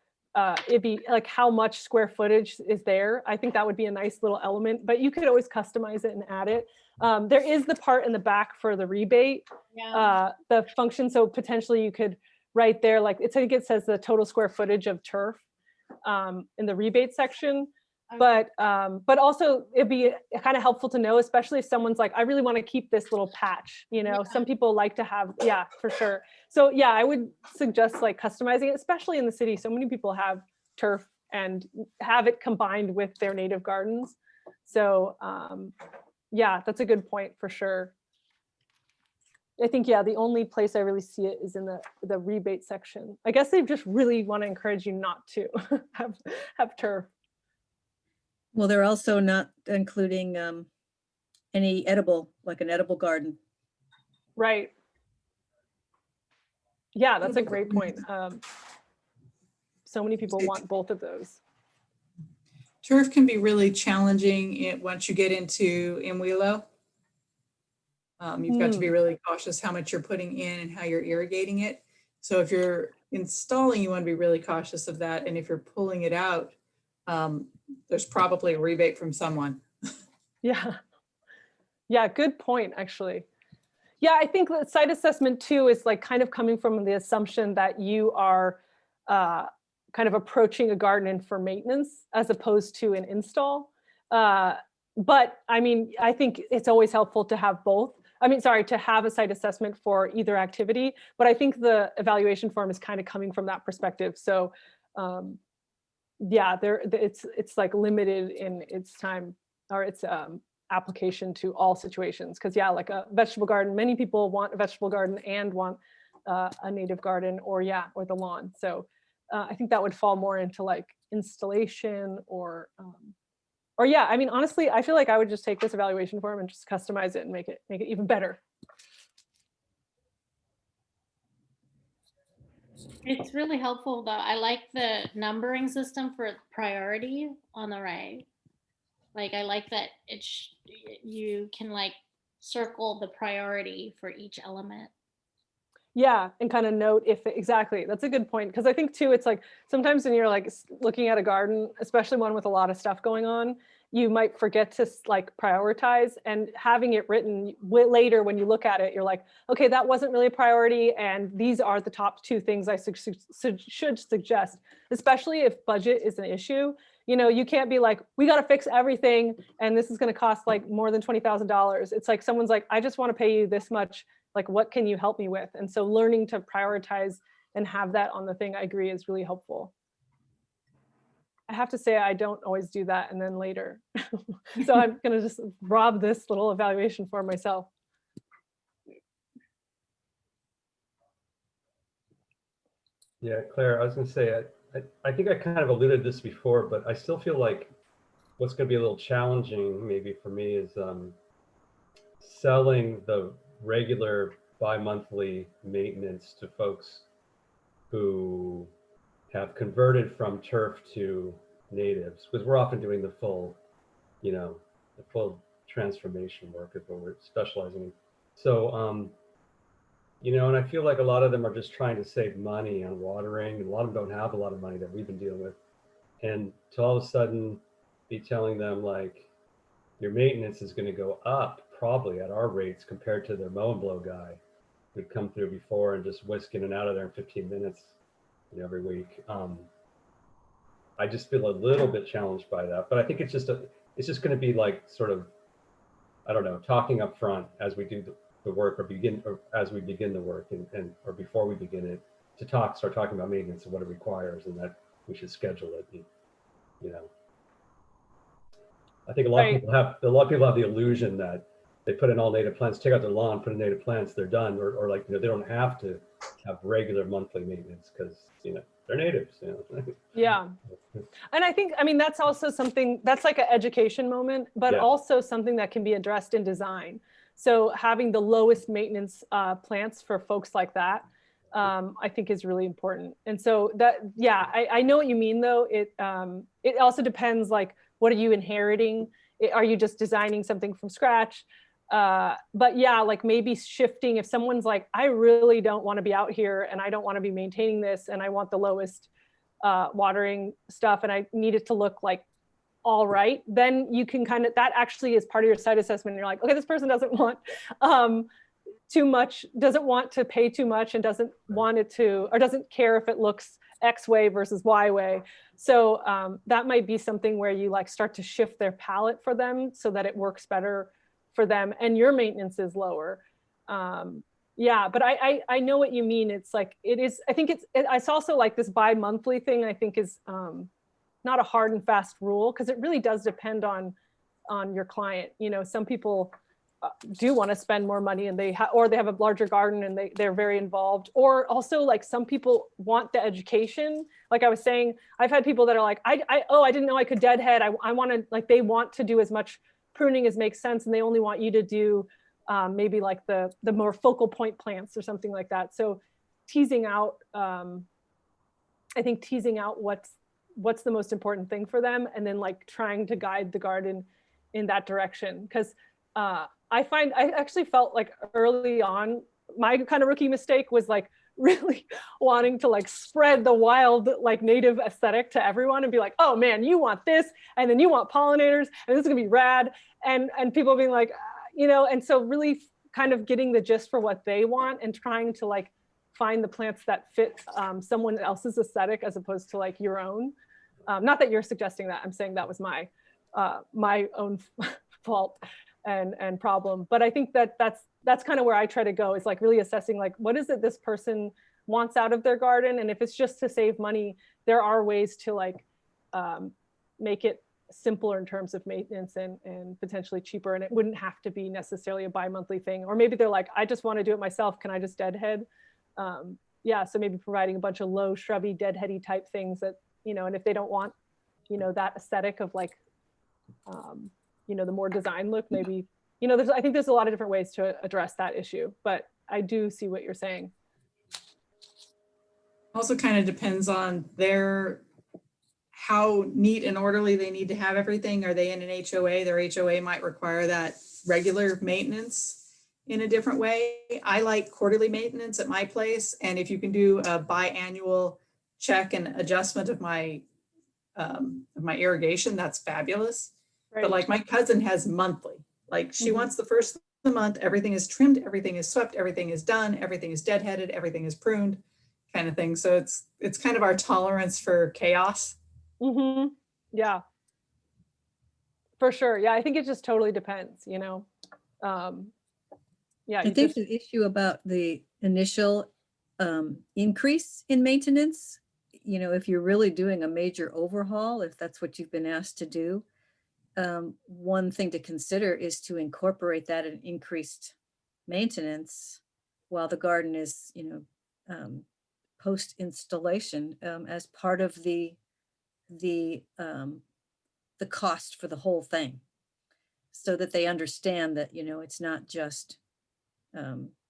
it'd be like how much square footage is there. I think that would be a nice little element, but you could always customize it and add it. There is the part in the back for the rebate, Yeah. the function. So potentially you could write there, like I think it says the total square footage of turf in the rebate section. Okay. But also it'd be kind of helpful to know, especially if someone's like, I really want to keep this little patch, you know. Yeah. Some people like to have, yeah, for sure. So yeah, I would suggest like customizing it, especially in the city. So many people have turf and have it combined with their native gardens. So yeah, that's a good point for sure. I think, yeah, the only place I really see it is in the rebate section. I guess they just really want to encourage you not to have turf. Well, they're also not including any edible, like an edible garden. Right. Yeah, that's a great point. So many people want both of those. Turf can be really challenging once you get into Imwilo. You've got to be really cautious how much you're putting in and how you're irrigating it. So if you're installing, you want to be really cautious of that. And if you're pulling it out, there's probably a rebate from someone. Yeah. Yeah, good point, actually. Yeah, I think that site assessment too is like kind of coming from the assumption that you are kind of approaching a garden for maintenance as opposed to an install. But I mean, I think it's always helpful to have both. I mean, sorry, to have a site assessment for either activity, but I think the evaluation form is kind of coming from that perspective. So yeah, it's like limited in its time or its application to all situations. Because yeah, like a vegetable garden, many people want a vegetable garden and want a native garden, or yeah, or the lawn. So I think that would fall more into like installation or yeah, I mean, honestly, I feel like I would just take this evaluation form and just customize it and make it even better. It's really helpful though. I like the numbering system for priority on the right. Like I like that you can like circle the priority for each element. Yeah, and kind of note if exactly. That's a good point, because I think too, it's like sometimes when you're like looking at a garden, especially one with a lot of stuff going on, you might forget to like prioritize, and having it written later when you look at it, you're like, okay, that wasn't really a priority, and these are the top 2 things I should suggest, especially if budget is an issue. You know, you can't be like, we got to fix everything and this is going to cost like more than $20,000. It's like someone's like, I just want to pay you this much. Like, what can you help me with? And so learning to prioritize and have that on the thing, I agree, is really helpful. I have to say, I don't always do that and then later. So I'm going to just rob this little evaluation for myself. Yeah, Claire, I was going to say, I think I kind of alluded to this before, but I still feel like what's going to be a little challenging maybe for me is selling the regular bi-monthly maintenance to folks who have converted from turf to natives, because we're often doing the full, you know, the full transformation work is what we're specializing in. So, you know, and I feel like a lot of them are just trying to save money on watering, and a lot of them don't have a lot of money that we've been dealing with. And to all of a sudden be telling them like, your maintenance is going to go up probably at our rates compared to the mow and blow guy who'd come through before and just whisk in and out of there in 15 minutes, you know, every week. I just feel a little bit challenged by that, but I think it's just going to be like sort of, I don't know, talking up front as we do the work or as we begin the work and or before we begin it, to start talking about maintenance and what it requires, and that we should schedule it. You know, I think a lot of people have the illusion that they put in all native plants, take out their lawn, put in native plants, they're done, or like, you know, they don't have to have regular monthly maintenance because, you know, they're natives, you know. Yeah. And I think, I mean, that's also something that's like an education moment, but Yeah. also something that can be addressed in design. So having the lowest maintenance plants for folks like that, I think is really important. And so that, yeah, I know what you mean though. It also depends, like, what are you inheriting? Are you just designing something from scratch? But yeah, like maybe shifting if someone's like, I really don't want to be out here and I don't want to be maintaining this and I want the lowest watering stuff and I need it to look like all right, then you can kind of, that actually is part of your site assessment. You're like, okay, this person doesn't want too much, doesn't want to pay too much and doesn't want it to, or doesn't care if it looks X way versus Y way. So that might be something where you like start to shift their palette for them so that it works better for them and your maintenance is lower. Yeah, but I know what you mean. It's like, it is, I think it's also like this bi-monthly thing, I think is not a hard and fast rule, because it really does depend on your client. You know, some people do want to spend more money and or they have a larger garden and they're very involved, or also like some people want the education. Like I was saying, I've had people that are like, I didn't know I could deadhead. I want to, like, they want to do as much pruning as makes sense and they only want you to do maybe like the more focal point plants or something like that. So teasing out, I think teasing out what's the most important thing for them, and then like trying to guide the garden in that direction. Because I actually felt like early on, my kind of rookie mistake was like really wanting to like spread the wild, like native aesthetic to everyone and be like, oh man, you want this, and then you want pollinators, and this is gonna be rad. And people being like, you know, and so really kind of getting the gist for what they want and trying to like find the plants that fit someone else's aesthetic as opposed to like your own. Not that you're suggesting that, I'm saying that was my own fault and problem. But I think that's kind of where I try to go, is like really assessing like, what is it this person wants out of their garden? And if it's just to save money, there are ways to like make it simpler in terms of maintenance and potentially cheaper. And it wouldn't have to be necessarily a bi-monthly thing. Or maybe they're like, I just want to do it myself. Can I just deadhead? Yeah, so maybe providing a bunch of low shrubby deadheady type things that, you know, and if they don't want, you know, that aesthetic of like, you know, the more design look, maybe, you know, I think there's a lot of different ways to address that issue, but I do see what you're saying. Also kind of depends on how neat and orderly they need to have everything. Are they in an HOA? Their HOA might require that regular maintenance in a different way. I like quarterly maintenance at my place. And if you can do a biannual check and adjustment of my irrigation, that's fabulous. But Right. like my cousin has monthly, like she Mhm. wants the first of the month, everything is trimmed, everything is swept, everything is done, everything is deadheaded, everything is pruned, kind of thing. So it's kind of our tolerance for chaos. Mm-hmm. Yeah. For sure. Yeah, I think it just totally depends, you know. Yeah, I you think just the issue about the initial increase in maintenance, you know, if you're really doing a major overhaul, if that's what you've been asked to do, one thing to consider is to incorporate that in increased maintenance while the garden is, you know, post installation as part of the cost for the whole thing, so that they understand that, you know, it's not just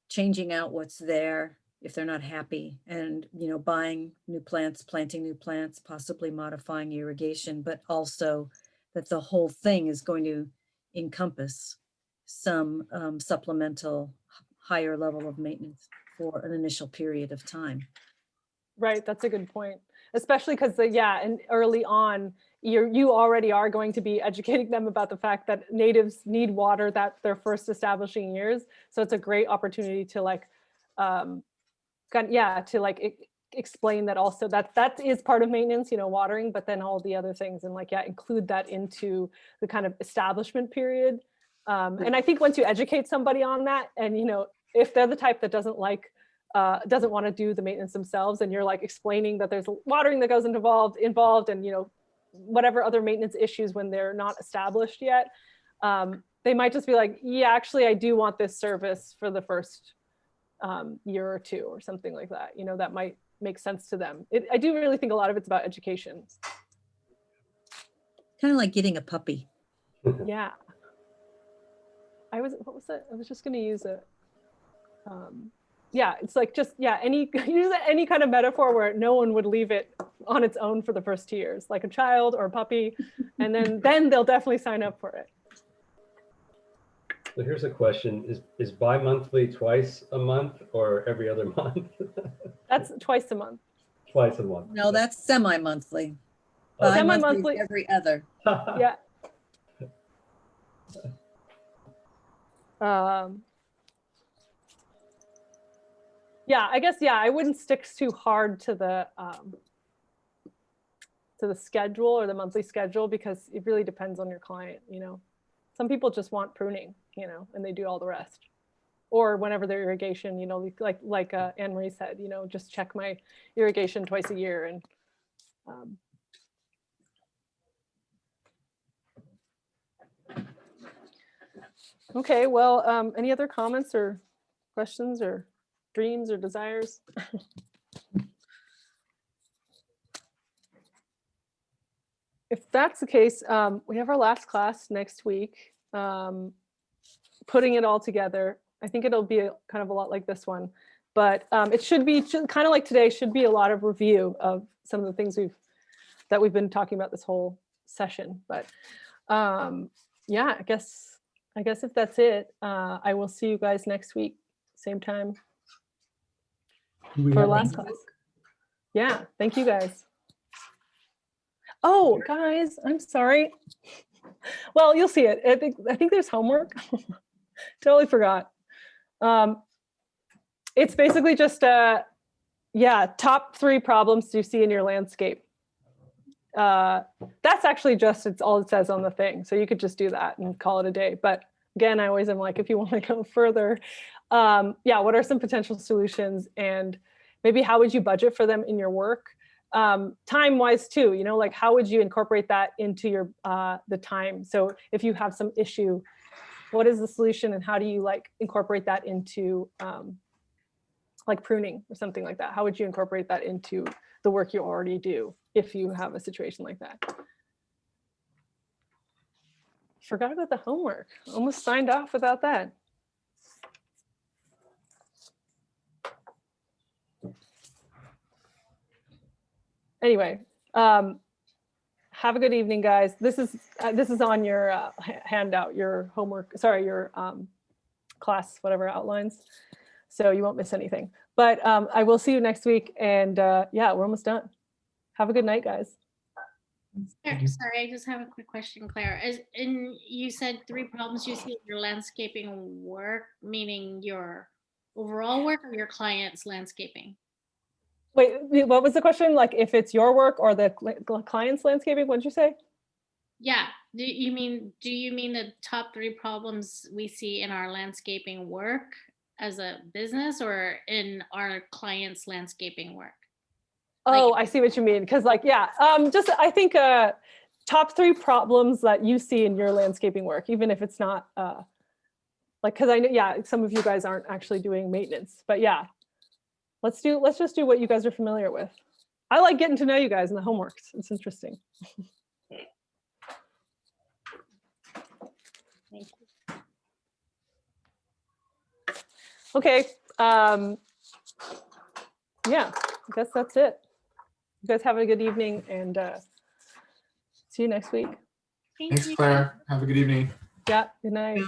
changing out what's there if they're not happy, and, you know, buying new plants, planting new plants, possibly modifying irrigation, but also that the whole thing is going to encompass some supplemental higher level of maintenance for an initial period of time. right. That's a good point, especially because and early on, you already are going to be educating them about the fact that natives need water that their first establishing years. So it's a great opportunity to like, explain that also that is part of maintenance, you know, watering, but then all the other things, and like, include that into the kind of establishment period. And I think once you educate somebody on that, and, you know, if they're the type that doesn't want to do the maintenance themselves, and you're like explaining that there's watering that goes involved, and, you know, whatever other maintenance issues when they're not established yet, they might just be like, yeah, actually, I do want this service for the first year or two or something like that. You know, that might make sense to them. I do really think a lot of it's about education. Kind of like getting a puppy. Yeah. What was it? I was just going to use it. It's like just, use any kind of metaphor where no one would leave it on its own for the first 2 years, like a child or a puppy, and then they'll definitely sign up for it. So here's a question. Is bi-monthly twice a month or every other month? That's twice a month. Twice a month. No, that's semi-monthly. Oh. Bi-monthly is every other. Yeah. I guess, I wouldn't stick too hard to the schedule or the monthly schedule, because it really depends on your client. You know, some people just want pruning, you know, and they do all the rest. Or whenever their irrigation, you know, like Anne Marie said, you know, just check my irrigation twice a year. And okay, well, any other comments or questions or dreams or desires? If that's the case, we have our last class next week, putting it all together. I think it'll be kind of a lot like this one, but it should be kind of like today, should be a lot of review of some of the things that we've been talking about this whole session. But I guess if that's it, I will see you guys next week, same time Do we for have last any- class. Yeah, thank you guys. Oh, guys, I'm sorry. Well, you'll see it. I think there's homework. Totally forgot. It's basically just top 3 problems you see in your landscape. That's actually it's all it says on the thing. So you could just do that and call it a day. But again, I always am like, if you want to go further, what are some potential solutions, and maybe how would you budget for them in your work? Time wise too, you know, like how would you incorporate that into your the time? So if you have some issue, what is the solution, and how do you like incorporate that into like pruning or something like that? How would you incorporate that into the work you already do if you have a situation like that? Forgot about the homework. Almost signed off without that. Anyway, have a good evening, guys. This is on your handout, your homework, sorry, your class, whatever outlines. So you won't miss anything. But I will see you next week. And yeah, we're almost done. Have a good night, guys. Sorry, I just have a quick question, Claire. And you said 3 problems you see in your landscaping work, meaning your overall work or your client's landscaping? Wait, what was the question? Like if it's your work or the client's landscaping? What did you say? Yeah. Do you mean the top 3 problems we see in our landscaping work as a business or in our client's landscaping work? Oh, I see what you mean. Because like, yeah, just I think top 3 problems that you see in your landscaping work, even if it's not like, because I know, yeah, some of you guys aren't actually doing maintenance, but yeah, let's just do what you guys are familiar with. I like getting to know you guys in the homeworks. It's interesting. Thank you. Okay. Yeah, I guess that's it. You guys have a good evening and see you next week. Thank Thanks, you. Claire. Have a good evening. Yeah, good night.